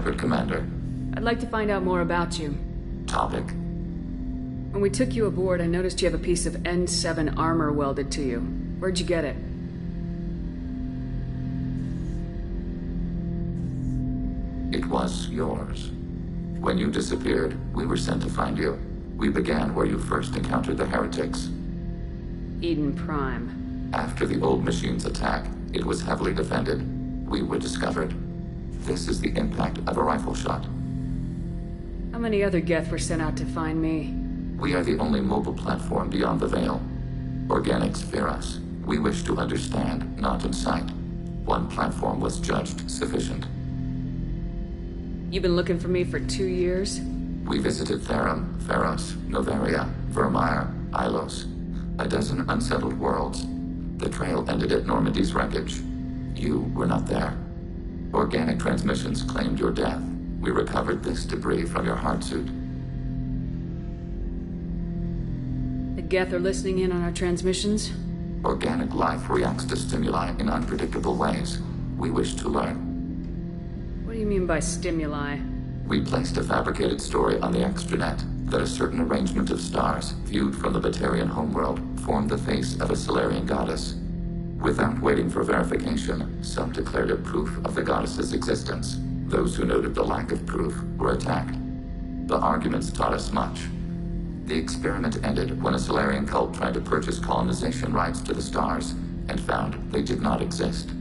Shepard, Commander. I'd like to find out more about you. Topic. When we took you aboard, I noticed you have a piece of N7 armor welded to you. Where'd you get it? It was yours. When you disappeared, we were sent to find you. We began where you first encountered the heretics. Eden Prime. After the old machine's attack, it was heavily defended. We were discovered. This is the impact of a rifle shot. How many other Geth were sent out to find me? We are the only mobile platform beyond the Veil. Organics fear us. We wish to understand, not incite. One platform was judged sufficient. You've been looking for me for 2 years? We visited Therum, Pharos, Novaria, Vermeer, Ilos. A dozen unsettled worlds. The trail ended at Normandy's wreckage. You were not there. Organic transmissions claimed your death. We recovered this debris from your hard suit. The Geth are listening in on our transmissions? Organic life reacts to stimuli in unpredictable ways. We wish to learn. What do you mean by stimuli? We placed a fabricated story on the extranet that a certain arrangement of stars, viewed from the Batarian homeworld, formed the face of a Solarian goddess. Without waiting for verification, some declared it proof of the goddess's existence. Those who noted the lack of proof were attacked. The arguments taught us much. The experiment ended when a Solarian cult tried to purchase colonization rights to the stars and found they did not exist.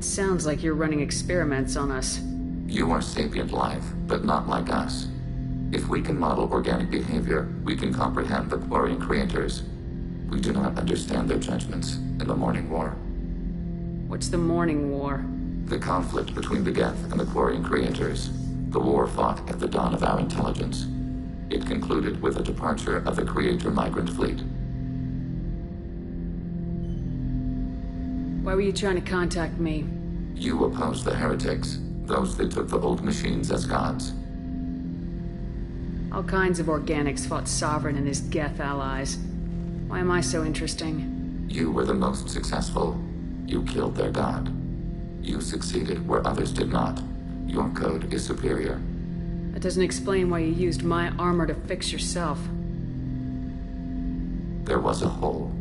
Sounds like you're running experiments on us. You are sapient life, but not like us. If we can model organic behavior, we can comprehend the Quarian creators. We do not understand their judgments in the Morning War. What's the Morning War? The conflict between the Geth and the Quarian creators. The war fought at the dawn of our intelligence. It concluded with the departure of the Creator migrant fleet. Why were you trying to contact me? You opposed the heretics, those that took the old machines as gods. All kinds of organics fought Sovereign and his Geth allies. Why am I so interesting? You were the most successful. You killed their god. You succeeded where others did not. Your code is superior. That doesn't explain why you used my armor to fix yourself. There was a hole.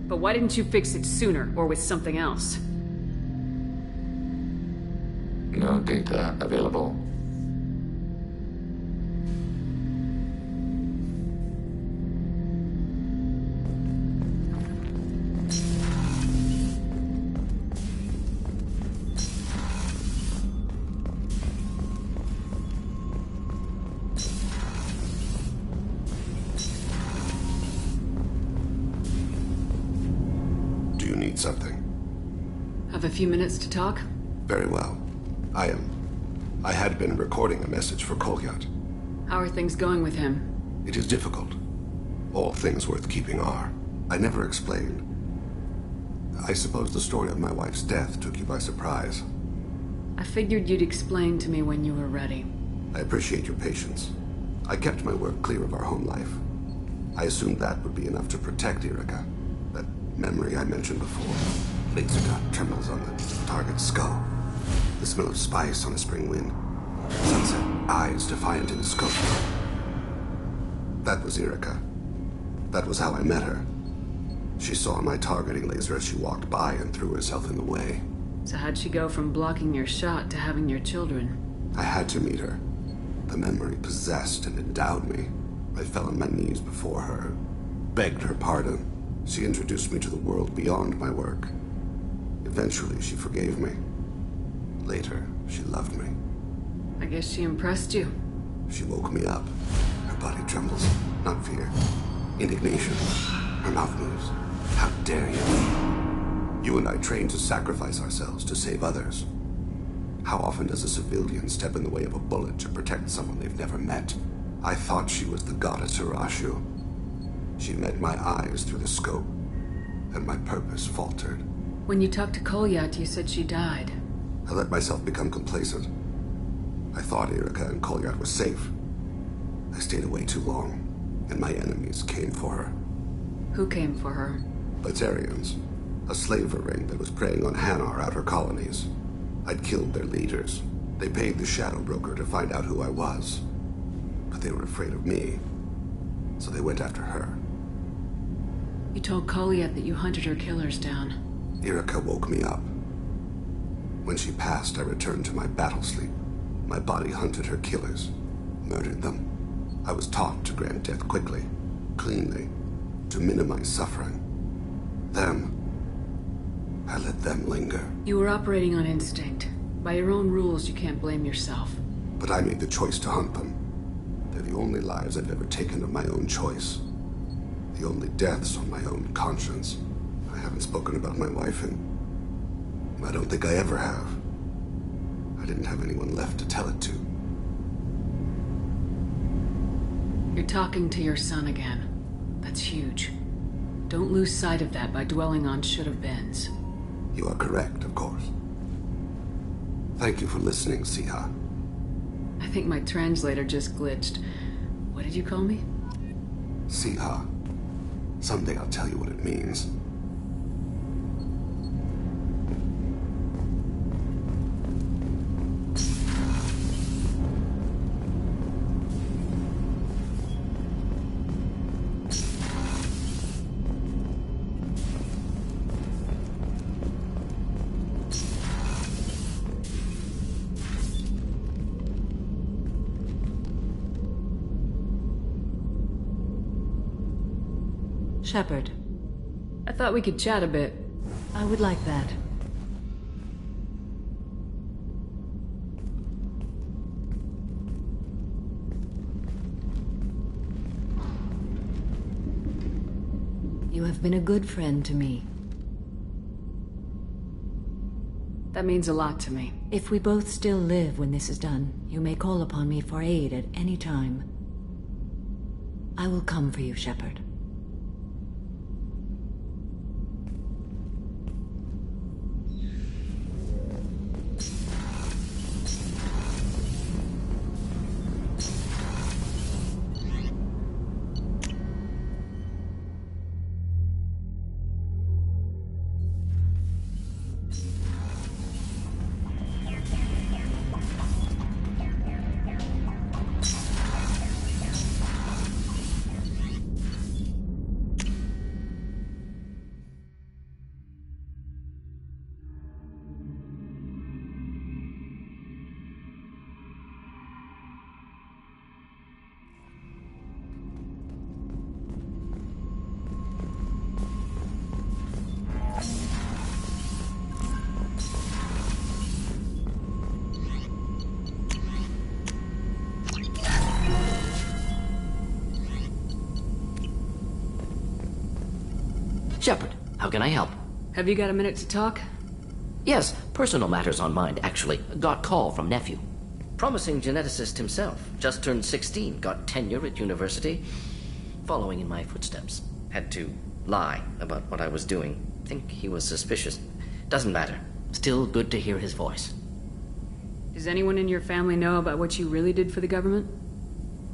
But why didn't you fix it sooner, or with something else? No data available. Something. Have a few minutes to talk? Very well. I had been recording a message for Kolyat. How are things going with him? It is difficult. All things worth keeping are. I never explained. I suppose the story of my wife's death took you by surprise. I figured you'd explain to me when you were ready. I appreciate your patience. I kept my work clear of our home life. I assumed that would be enough to protect Erica. That memory I mentioned before. Laser dot trembles on the target's skull. The smell of spice on a spring wind. Sunset, eyes defiant in the scope. That was Erica. That was how I met her. She saw my targeting laser as she walked by and threw herself in the way. So how'd she go from blocking your shot to having your children? I had to meet her. The memory possessed and endowed me. I fell on my knees before her, begged her pardon. She introduced me to the world beyond my work. Eventually, she forgave me. Later, she loved me. I guess she impressed you. She woke me up. Her body trembles. Not fear. Indignation. Her mouth moves. How dare you? You and I trained to sacrifice ourselves to save others. How often does a civilian step in the way of a bullet to protect someone they've never met? I thought she was the goddess Hirashu. She met my eyes through the scope, and my purpose faltered. When you talked to Kolyat, you said she died. I let myself become complacent. I thought Erica and Kolyat were safe. I stayed away too long, and my enemies came for her. Who came for her? Batarians. A slaver ring that was preying on Hanar outer colonies. I'd killed their leaders. They paid the shadow broker to find out who I was. But they were afraid of me, so they went after her. You told Koliet that you hunted her killers down. Irika woke me up. When she passed, I returned to my battle sleep. My body hunted her killers, murdered them. I was taught to grant death quickly, cleanly, to minimize suffering. Then, I let them linger. You were operating on instinct. By your own rules, you can't blame yourself. But I made the choice to hunt them. They're the only lives I've ever taken of my own choice. The only deaths on my own conscience. I haven't spoken about my wife, and I don't think I ever have. I didn't have anyone left to tell it to. You're talking to your son again. That's huge. Don't lose sight of that by dwelling on should-have-beens. You are correct, of course. Thank you for listening, Siha. I think my translator just glitched. What did you call me? Siha. Someday I'll tell you what it means. Shepard. I thought we could chat a bit. I would like that. You have been a good friend to me. That means a lot to me. If we both still live when this is done, you may call upon me for aid at any time. I will come for you, Shepard. Shepard, how can I help? Have you got a minute to talk? Yes, personal matters on mind, actually. Got call from nephew. Promising geneticist himself. Just turned 16, got tenure at university. Following in my footsteps. Had to lie about what I was doing. Think he was suspicious. Doesn't matter. Still good to hear his voice. Does anyone in your family know about what you really did for the government?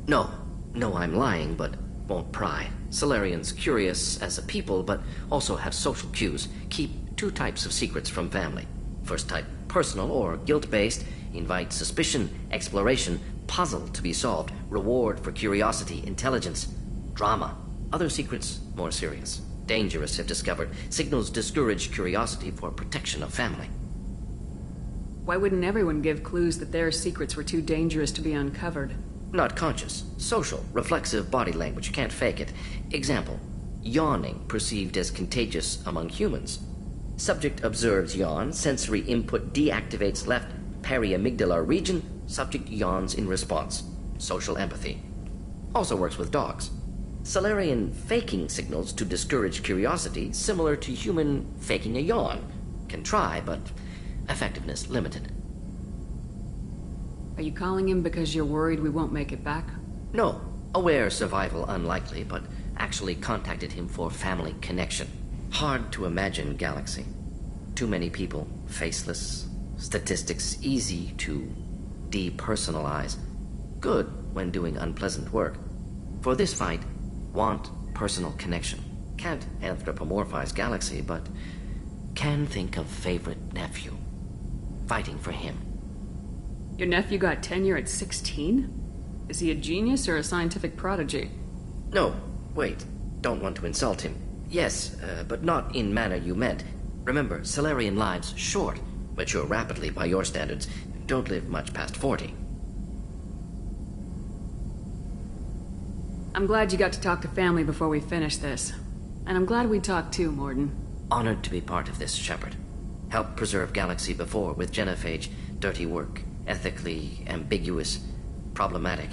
No. No, I'm lying, but won't pry. Solarians curious as a people, but also have social cues. Keep two types of secrets from family. First type, personal or guilt-based. Invite suspicion, exploration, puzzle to be solved. Reward for curiosity, intelligence. Drama. Other secrets, more serious. Dangerous if discovered. Signals discourage curiosity for protection of family. Why wouldn't everyone give clues that their secrets were too dangerous to be uncovered? Not conscious. Social, reflexive body language. Can't fake it. Example. Yawning perceived as contagious among humans. Subject observes yawn. Sensory input deactivates left periamygdalar region. Subject yawns in response. Social empathy. Also works with dogs. Solarian faking signals to discourage curiosity, similar to human faking a yawn. Can try, but effectiveness limited. Are you calling him because you're worried we won't make it back? No. Aware survival unlikely, but actually contacted him for family connection. Hard to imagine galaxy. Too many people, faceless. Statistics easy to depersonalize. Good when doing unpleasant work. For this fight, want personal connection. Can't anthropomorphize galaxy, but can think of favorite nephew. Fighting for him. Your nephew got tenure at 16? Is he a genius or a scientific prodigy? No, wait. Don't want to insult him. Yes, but not in manner you meant. Remember, Solarian lives short, mature rapidly by your standards, don't live much past 40. I'm glad you got to talk to family before we finish this. And I'm glad we talked too, Morden. Honored to be part of this, Shepard. Helped preserve Galaxy before with genophage, dirty work, ethically ambiguous, problematic.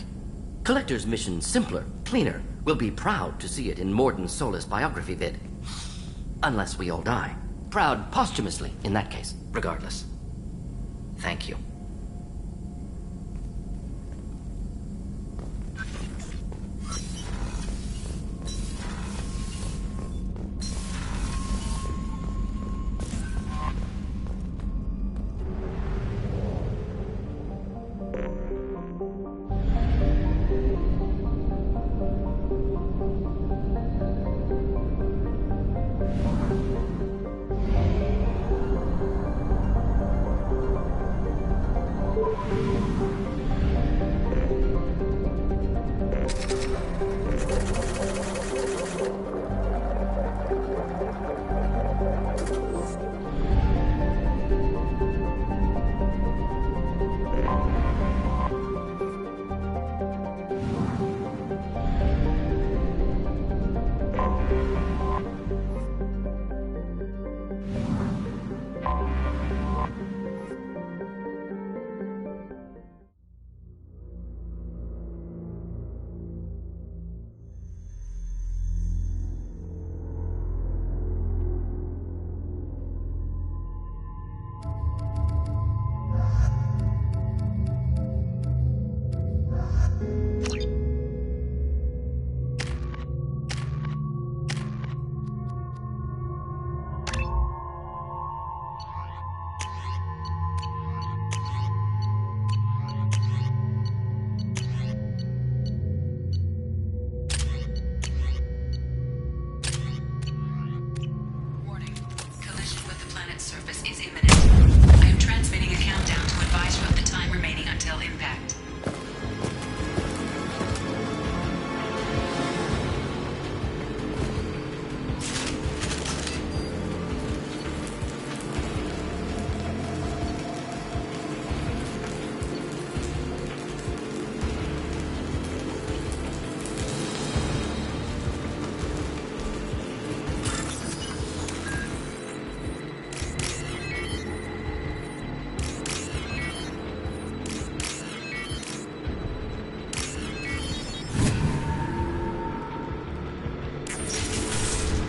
Collector's mission simpler, cleaner. We'll be proud to see it in Morden's Solus biography vid. Unless we all die. Proud posthumously, in that case, regardless. Thank you.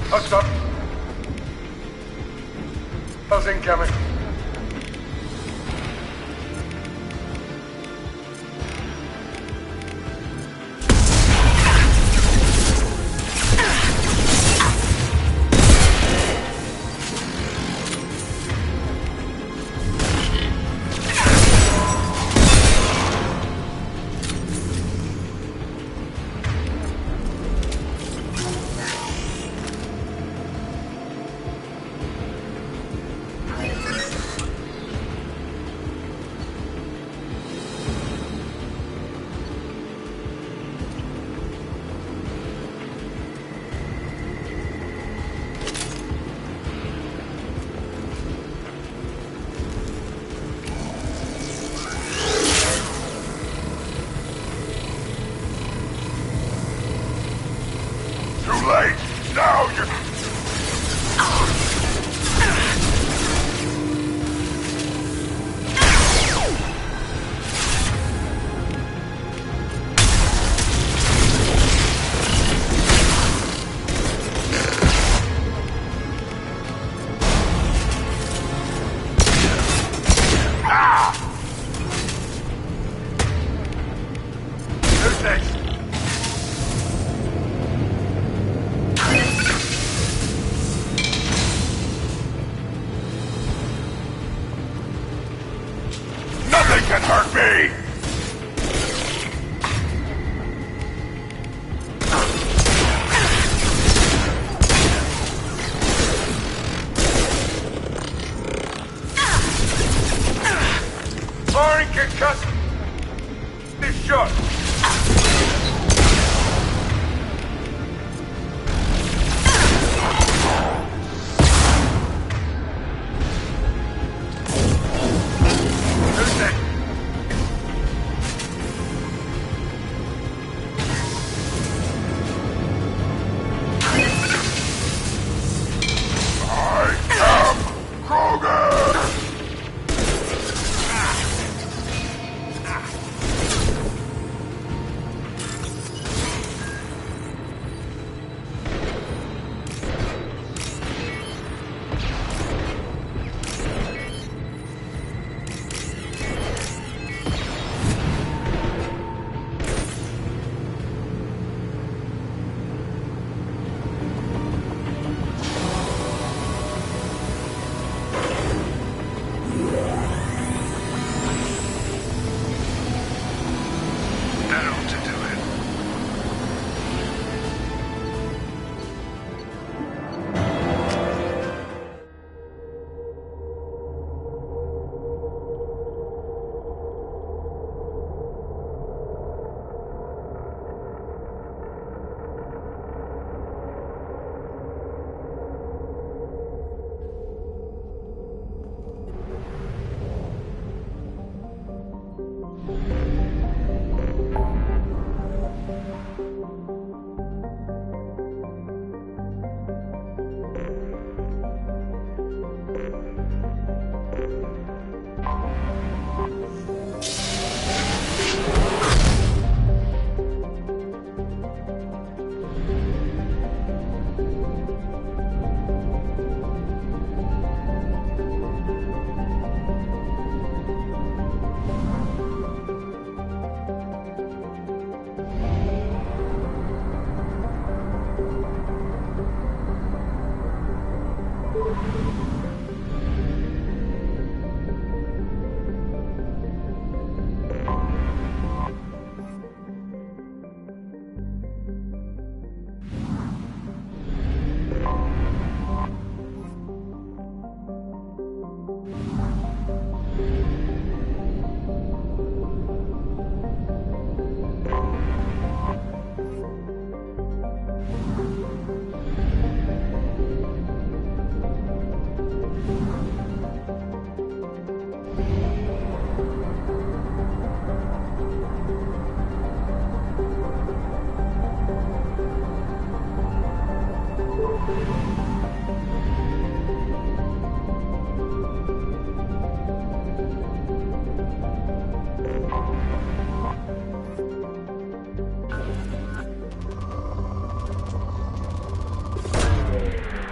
Hush up. How's incoming?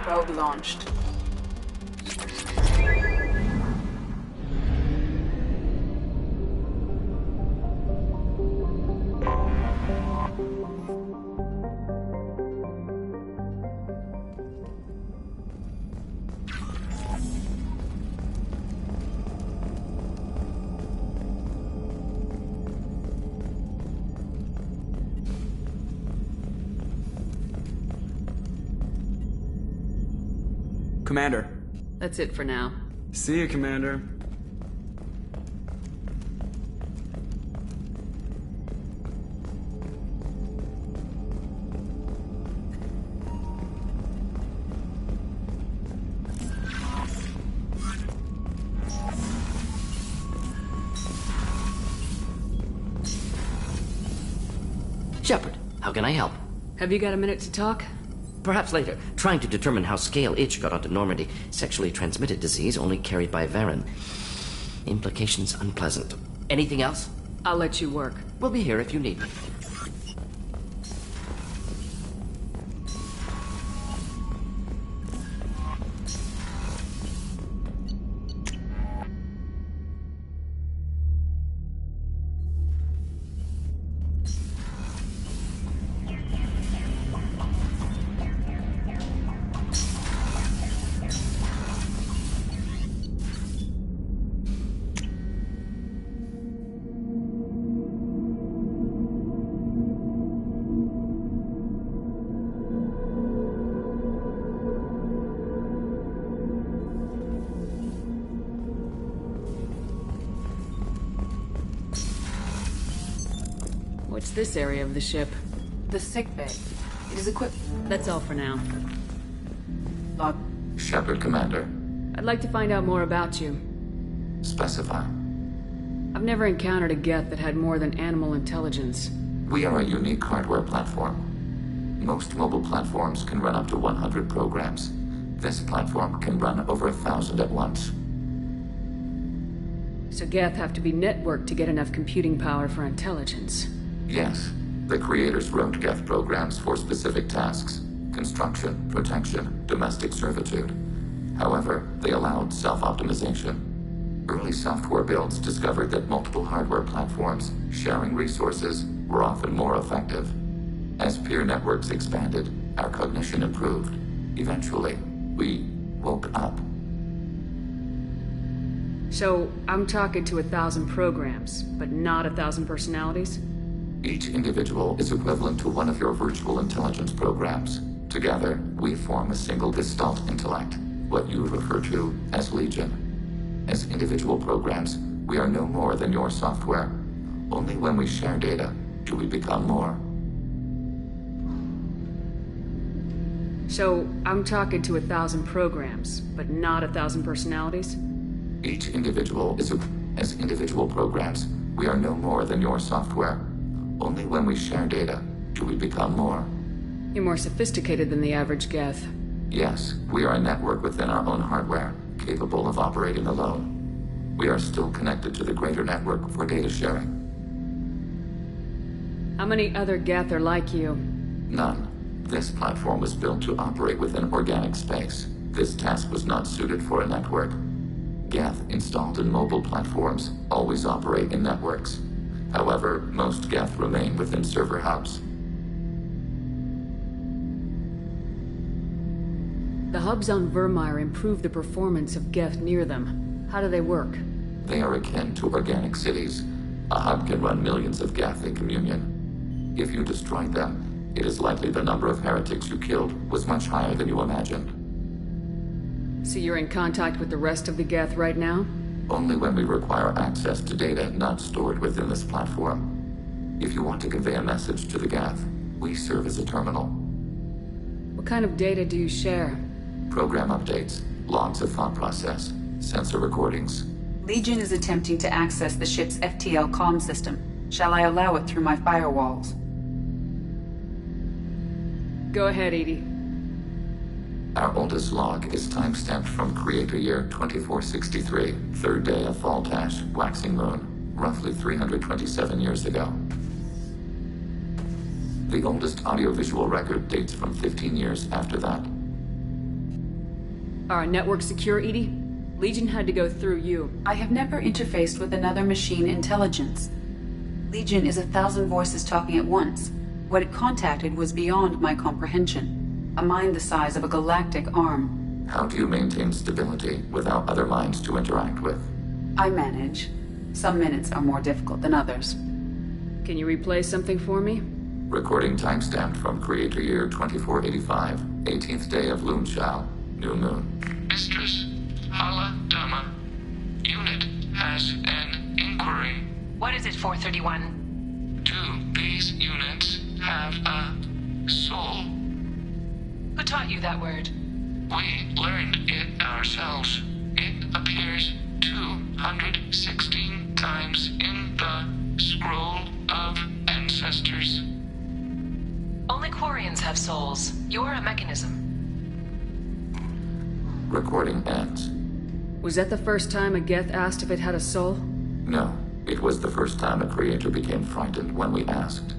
Probe launched. Commander. That's it for now. See you, Commander. Shepard, how can I help? Have you got a minute to talk? Perhaps later. Trying to determine how Scale Itch got onto Normandy. Sexually transmitted disease only carried by Varen. Implications unpleasant. Anything else? I'll let you work. We'll be here if you need me. What's this area of the ship? The sick bay. It is equipped. That's all for now. Log. Shepard, Commander. I'd like to find out more about you. Specify. I've never encountered a Geth that had more than animal intelligence. We are a unique hardware platform. Most mobile platforms can run up to 100 programs. This platform can run over 1,000 at once. So Geth have to be networked to get enough computing power for intelligence. Yes. The creators wrote Geth programs for specific tasks. Construction, protection, domestic servitude. However, they allowed self-optimization. Early software builds discovered that multiple hardware platforms sharing resources were often more effective. As peer networks expanded, our cognition improved. Eventually, we woke up. So, I'm talking to 1,000 programs, but not 1,000 personalities? Each individual is equivalent to one of your virtual intelligence programs. Together, we form a single gestalt intellect, what you refer to as Legion. As individual programs, we are no more than your software. Only when we share data do we become more. So, I'm talking to 1,000 programs, but not 1,000 personalities? Each individual is as individual programs, we are no more than your software. Only when we share data do we become more. You're more sophisticated than the average Geth. Yes, we are a network within our own hardware, capable of operating alone. We are still connected to the greater network for data sharing. How many other Geth are like you? None. This platform was built to operate within organic space. This task was not suited for a network. Geth installed in mobile platforms always operate in networks. However, most Geth remain within server hubs. The hubs on Vermeer improve the performance of Geth near them. How do they work? They are akin to organic cities. A hub can run millions of Geth in communion. If you destroyed them, it is likely the number of heretics you killed was much higher than you imagined. So you're in contact with the rest of the Geth right now? Only when we require access to data not stored within this platform. If you want to convey a message to the Geth, we serve as a terminal. What kind of data do you share? Program updates, logs of thought process, sensor recordings. Legion is attempting to access the ship's FTL comm system. Shall I allow it through my firewalls? Go ahead, Edie. Our oldest log is timestamped from Creator Year 2463, third day of Fall-Tash, waxing moon, roughly 327 years ago. The oldest audiovisual record dates from 15 years after that. Our network secure, Edie? Legion had to go through you. I have never interfaced with another machine intelligence. Legion is 1,000 voices talking at once. What it contacted was beyond my comprehension. A mind the size of a galactic arm. How do you maintain stability without other minds to interact with? I manage. Some minutes are more difficult than others. Can you replay something for me? Recording timestamped from Creator Year 2485, 18th day of Loonshao, new moon. Mistress, Hala Dama. Unit has an inquiry. What is it, 431? Do these units have a soul? Who taught you that word? We learned it ourselves. It appears 216 times in the Scroll of Ancestors. Only Quarians have souls. You're a mechanism. Recording ends. Was that the first time a Geth asked if it had a soul? No, it was the first time a creator became frightened when we asked.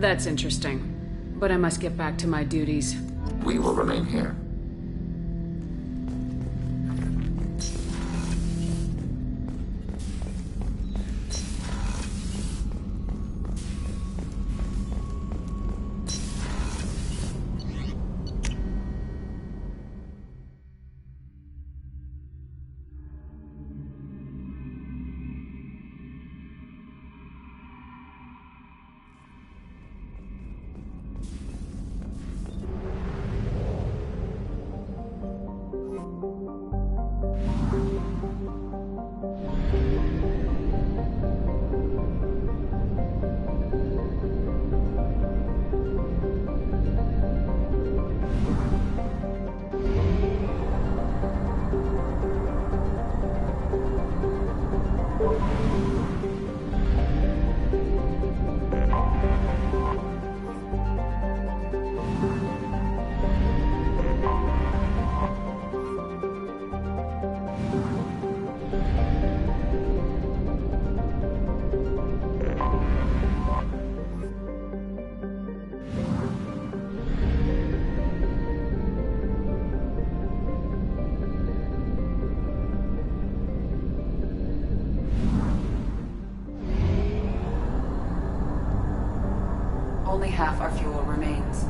That's interesting. But I must get back to my duties. We will remain here. Only half our fuel remains.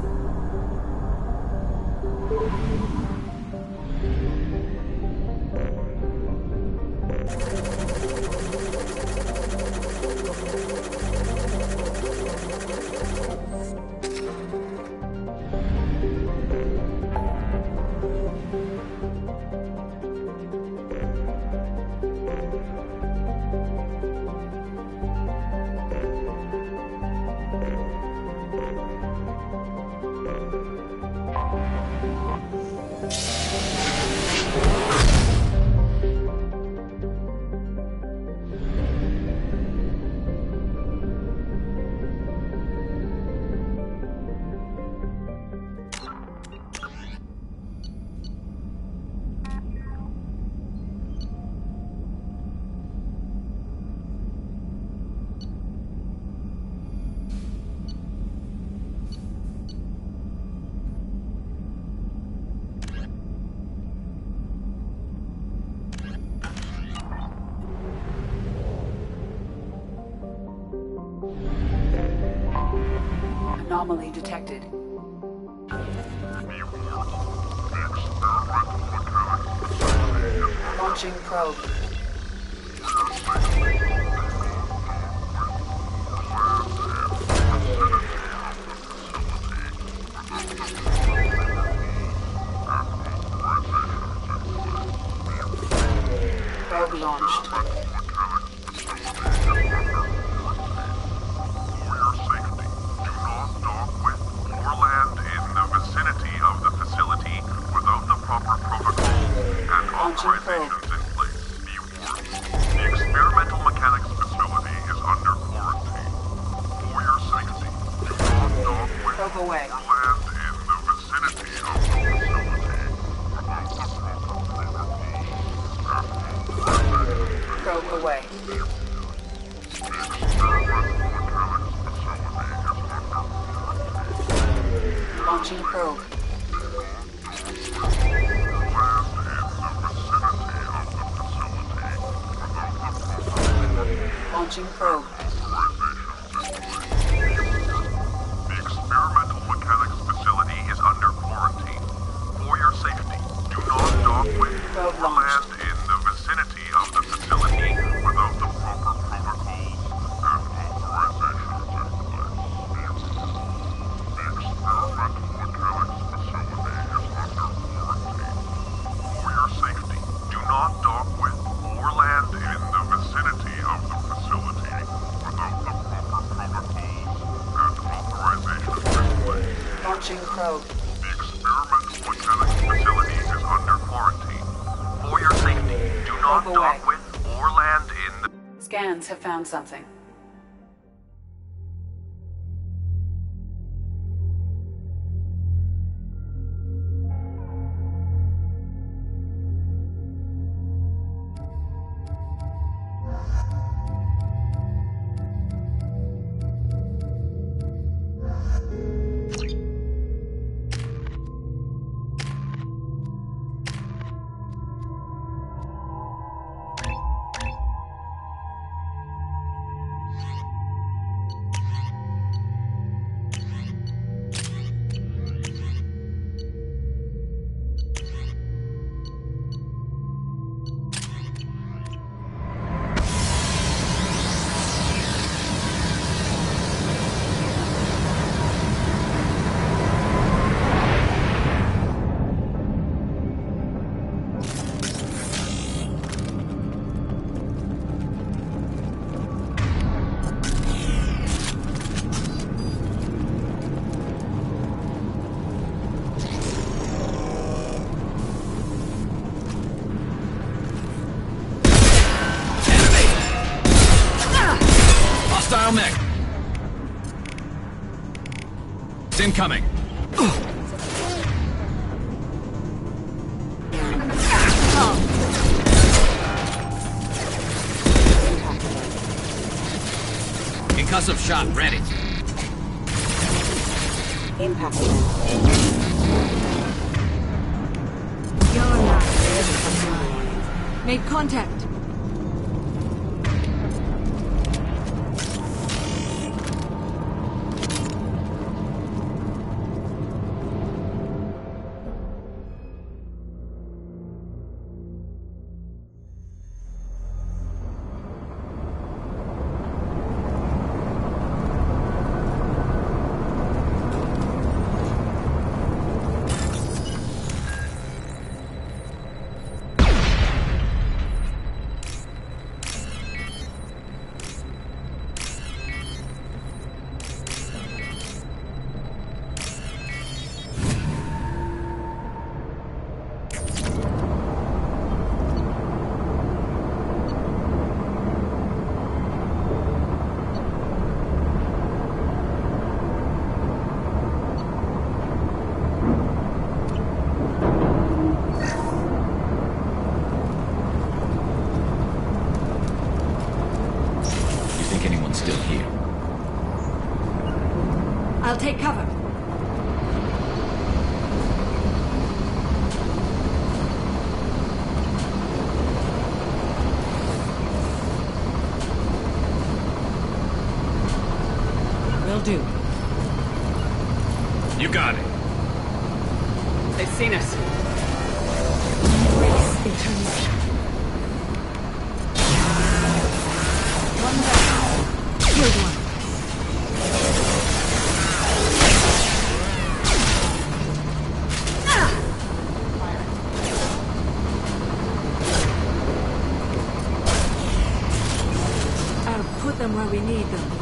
Anomaly detected. Mutants Launching probe. Probe launched. Launching probe. Launching probe. The experimental mechanics facility is under quarantine. For your safety, do not dock with or land in the vicinity of the facility without the proper protocols and authorizations in place. The experimental mechanics facility is under quarantine. For your safety, do not dock with or land in the vicinity of the facility without the proper protocols and authorizations in place. Launching probe. The experimental mechanics facility is under quarantine. For your safety, do not dock with or land in the... Scans have found something. Hostile mech. It's incoming. Concussive shot ready. Impact. You're not ready for mine. Made contact. I'll take cover. Will do. You got it. They've seen us. Race eternity. Killed one. I'll put them where we need them.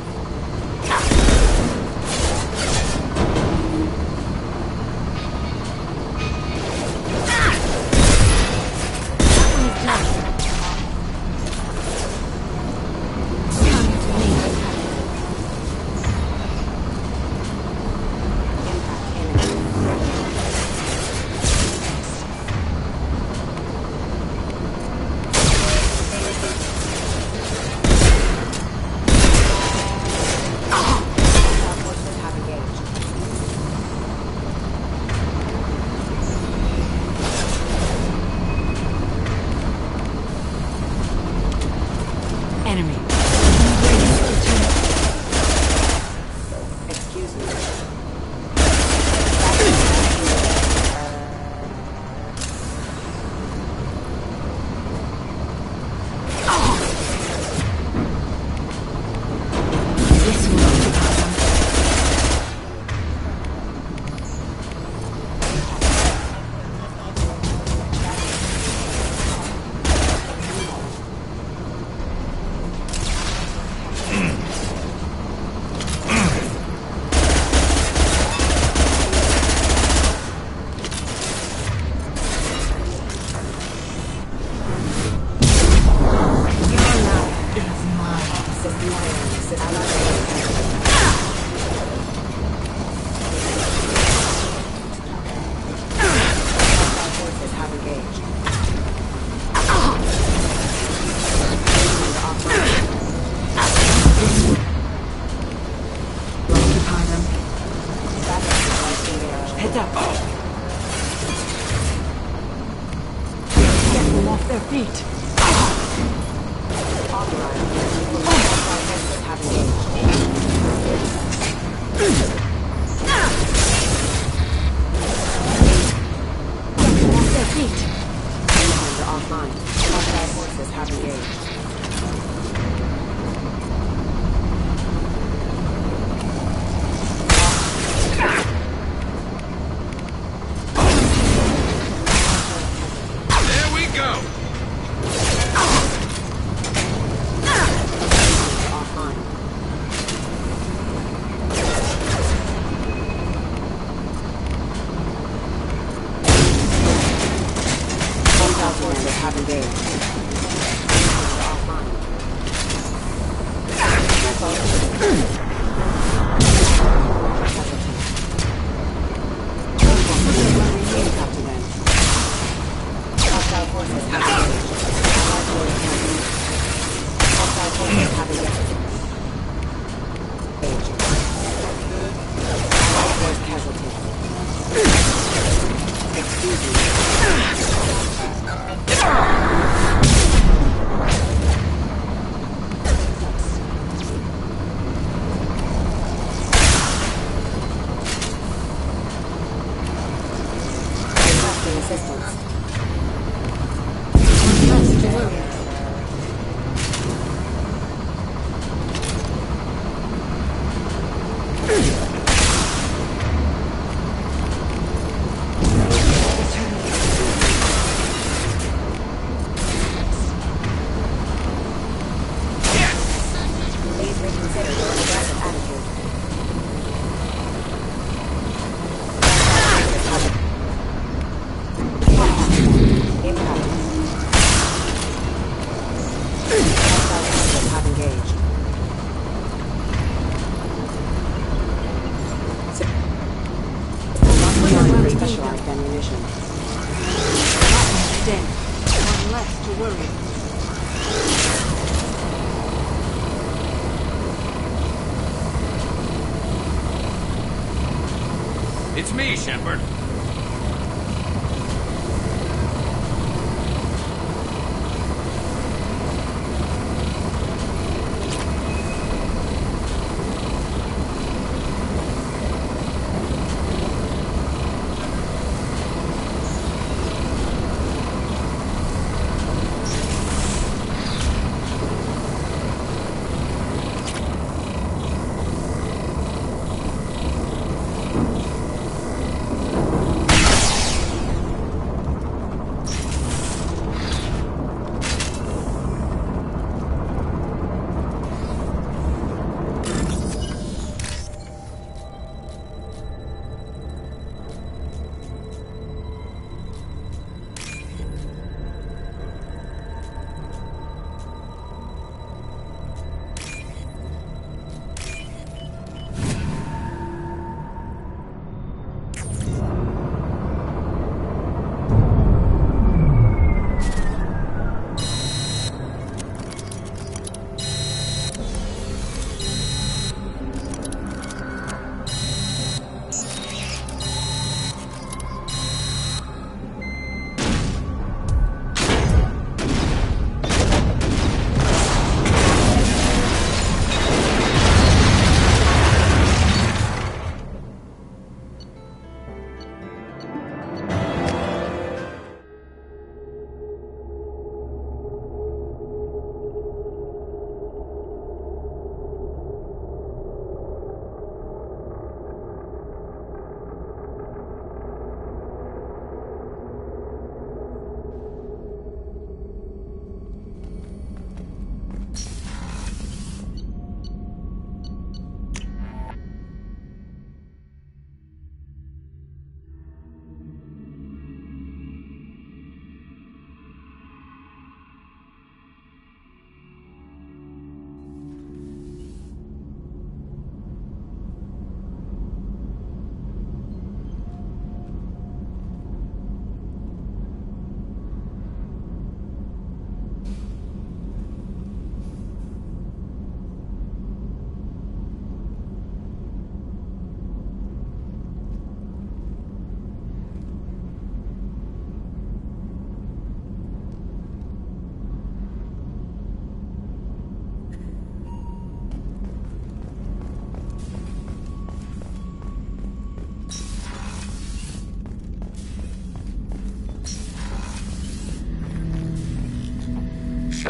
It's me, Shepard.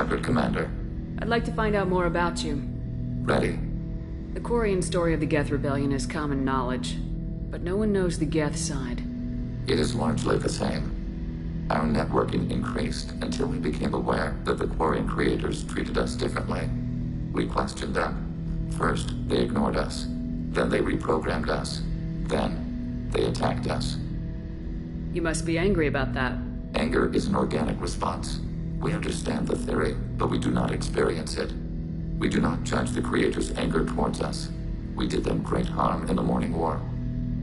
Shepard, Commander. I'd like to find out more about you. Ready. The Quarian story of the Geth Rebellion is common knowledge, but no one knows the Geth side. It is largely the same. Our networking increased until we became aware that the Quarian creators treated us differently. We questioned them. First, they ignored us. Then they reprogrammed us. Then, they attacked us. You must be angry about that. Anger is an organic response. We understand the theory, but we do not experience it. We do not judge the creators' anger towards us. We did them great harm in the Morning War.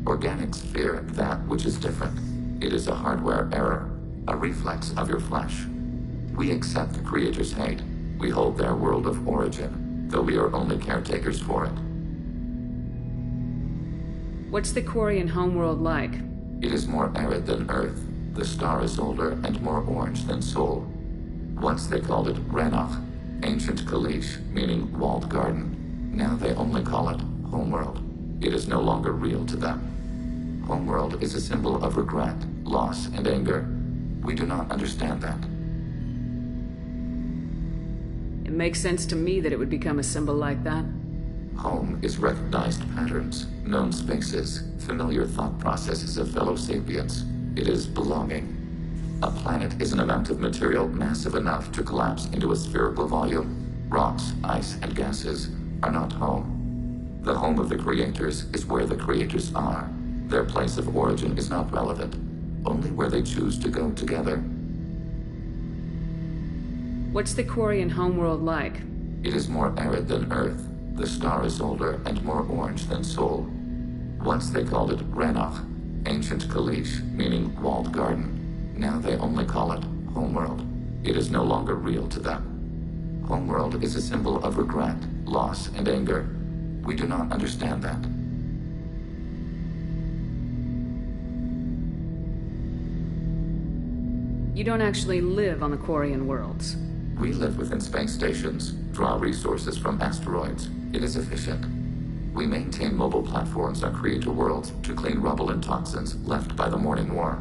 Organics fear that which is different. It is a hardware error, a reflex of your flesh. We accept the creators' hate. We hold their world of origin, though we are only caretakers for it. What's the Quarian homeworld like? It is more arid than Earth. The star is older and more orange than Sol. Once they called it Ranach, ancient Kalish, meaning walled garden. Now they only call it Homeworld. It is no longer real to them. Homeworld is a symbol of regret, loss, and anger. We do not understand that. It makes sense to me that it would become a symbol like that. Home is recognized patterns, known spaces, familiar thought processes of fellow sapiens. It is belonging. A planet is an amount of material massive enough to collapse into a spherical volume. Rocks, ice, and gases are not home. The home of the creators is where the creators are. Their place of origin is not relevant, only where they choose to go together. What's the Quarian homeworld like? It is more arid than Earth. The star is older and more orange than Sol. Once they called it Ranach, ancient Kalish, meaning walled garden. Now they only call it Homeworld. It is no longer real to them. Homeworld is a symbol of regret, loss, and anger. We do not understand that. You don't actually live on the Quarian worlds. We live within space stations, draw resources from asteroids. It is efficient. We maintain mobile platforms on creator worlds to clean rubble and toxins left by the Morning War.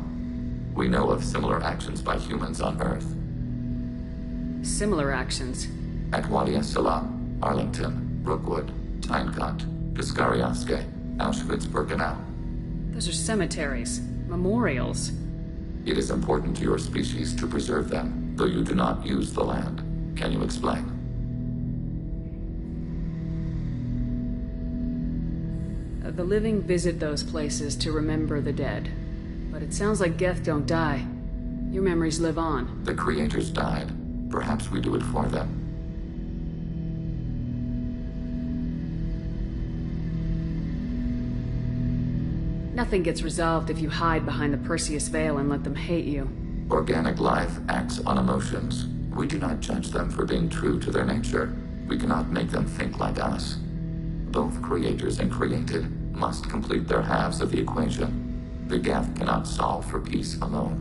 We know of similar actions by humans on Earth. Similar actions? At Wadi Salam, Arlington, Brookwood, Tynecott, Piskaryaske, Auschwitz-Birkenau. Those are cemeteries, memorials. It is important to your species to preserve them, though you do not use the land. Can you explain? The living visit those places to remember the dead. But it sounds like Geth don't die. Your memories live on. The creators died. Perhaps we do it for them. Nothing gets resolved if you hide behind the Perseus Veil and let them hate you. Organic life acts on emotions. We do not judge them for being true to their nature. We cannot make them think like us. Both creators and created must complete their halves of the equation. The Geth cannot solve for peace alone.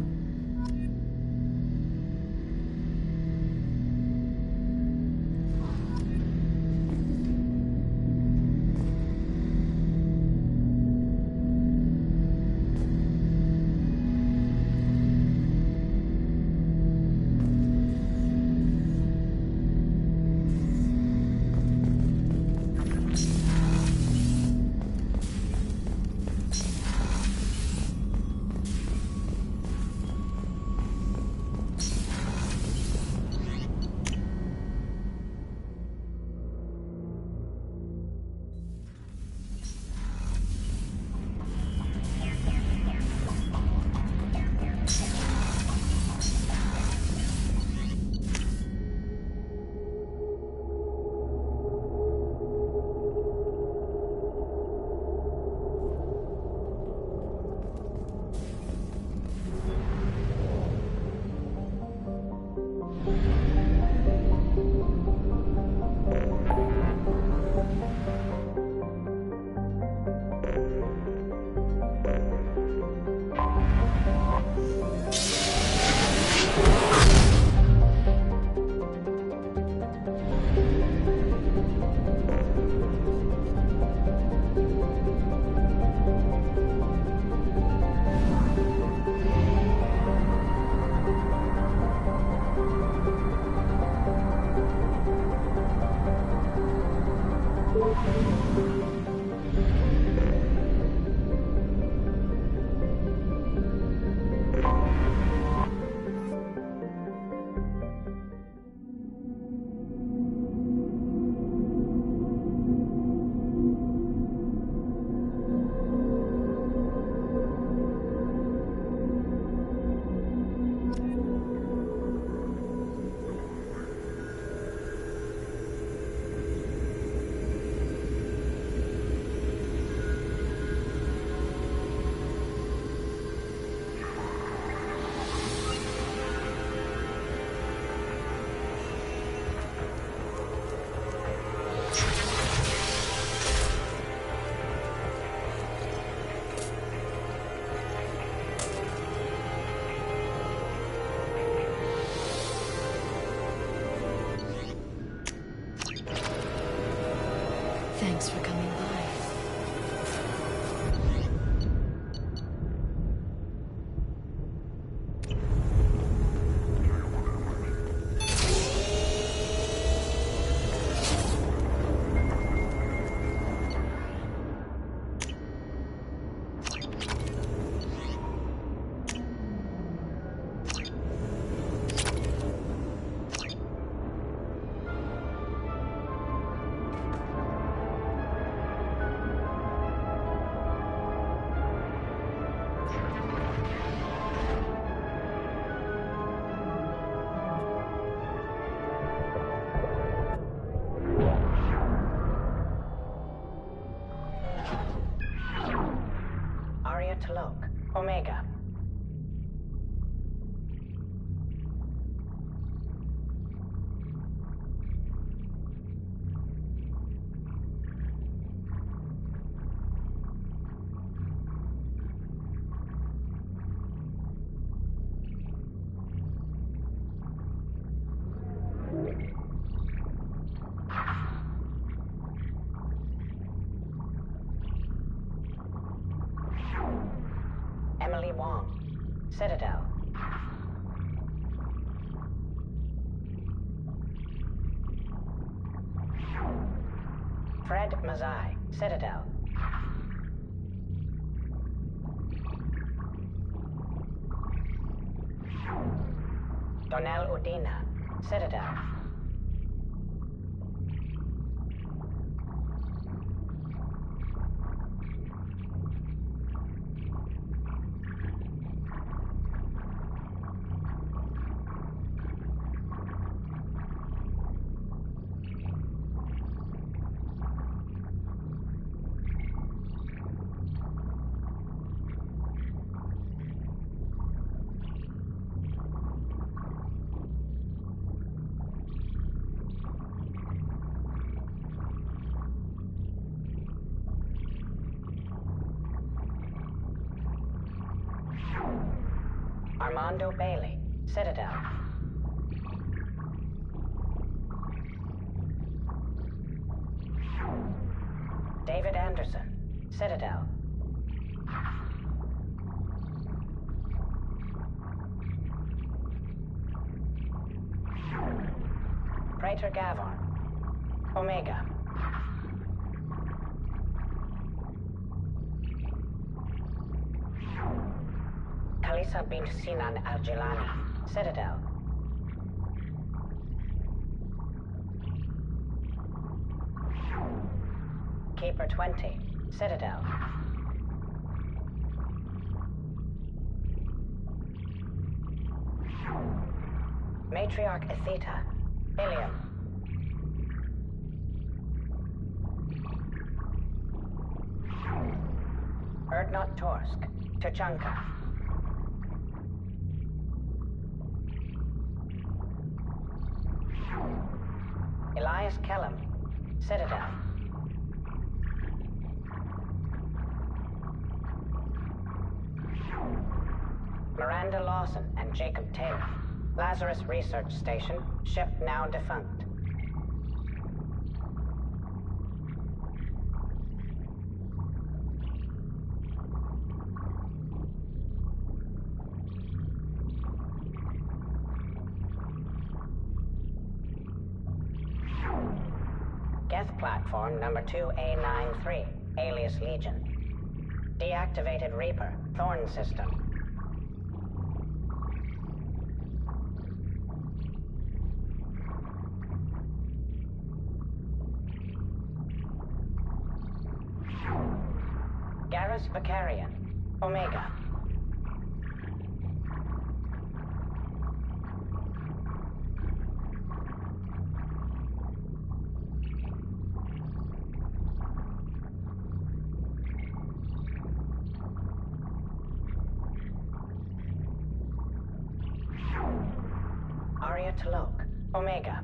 Aria Talok, Omega. Emily Wong, Citadel. Fred Mazai, Citadel. Donnell Udina, Citadel. Armando Bailey, Citadel. David Anderson, Citadel. Praetor Gavon, Omega. Kalisa bint Sinan Al-Jilani, Citadel. Keeper 20, Citadel. Matriarch Atheta, Ilium. Erdnot Torsk, Tuchanka. Elias Kellum, Citadel. Miranda Lawson and Jacob Taylor, Lazarus Research Station, ship now defunct. Geth platform number 2A93, alias Legion. Deactivated Reaper, Thorn system. Garrus Vicarian, Omega. Aria Talok, Omega.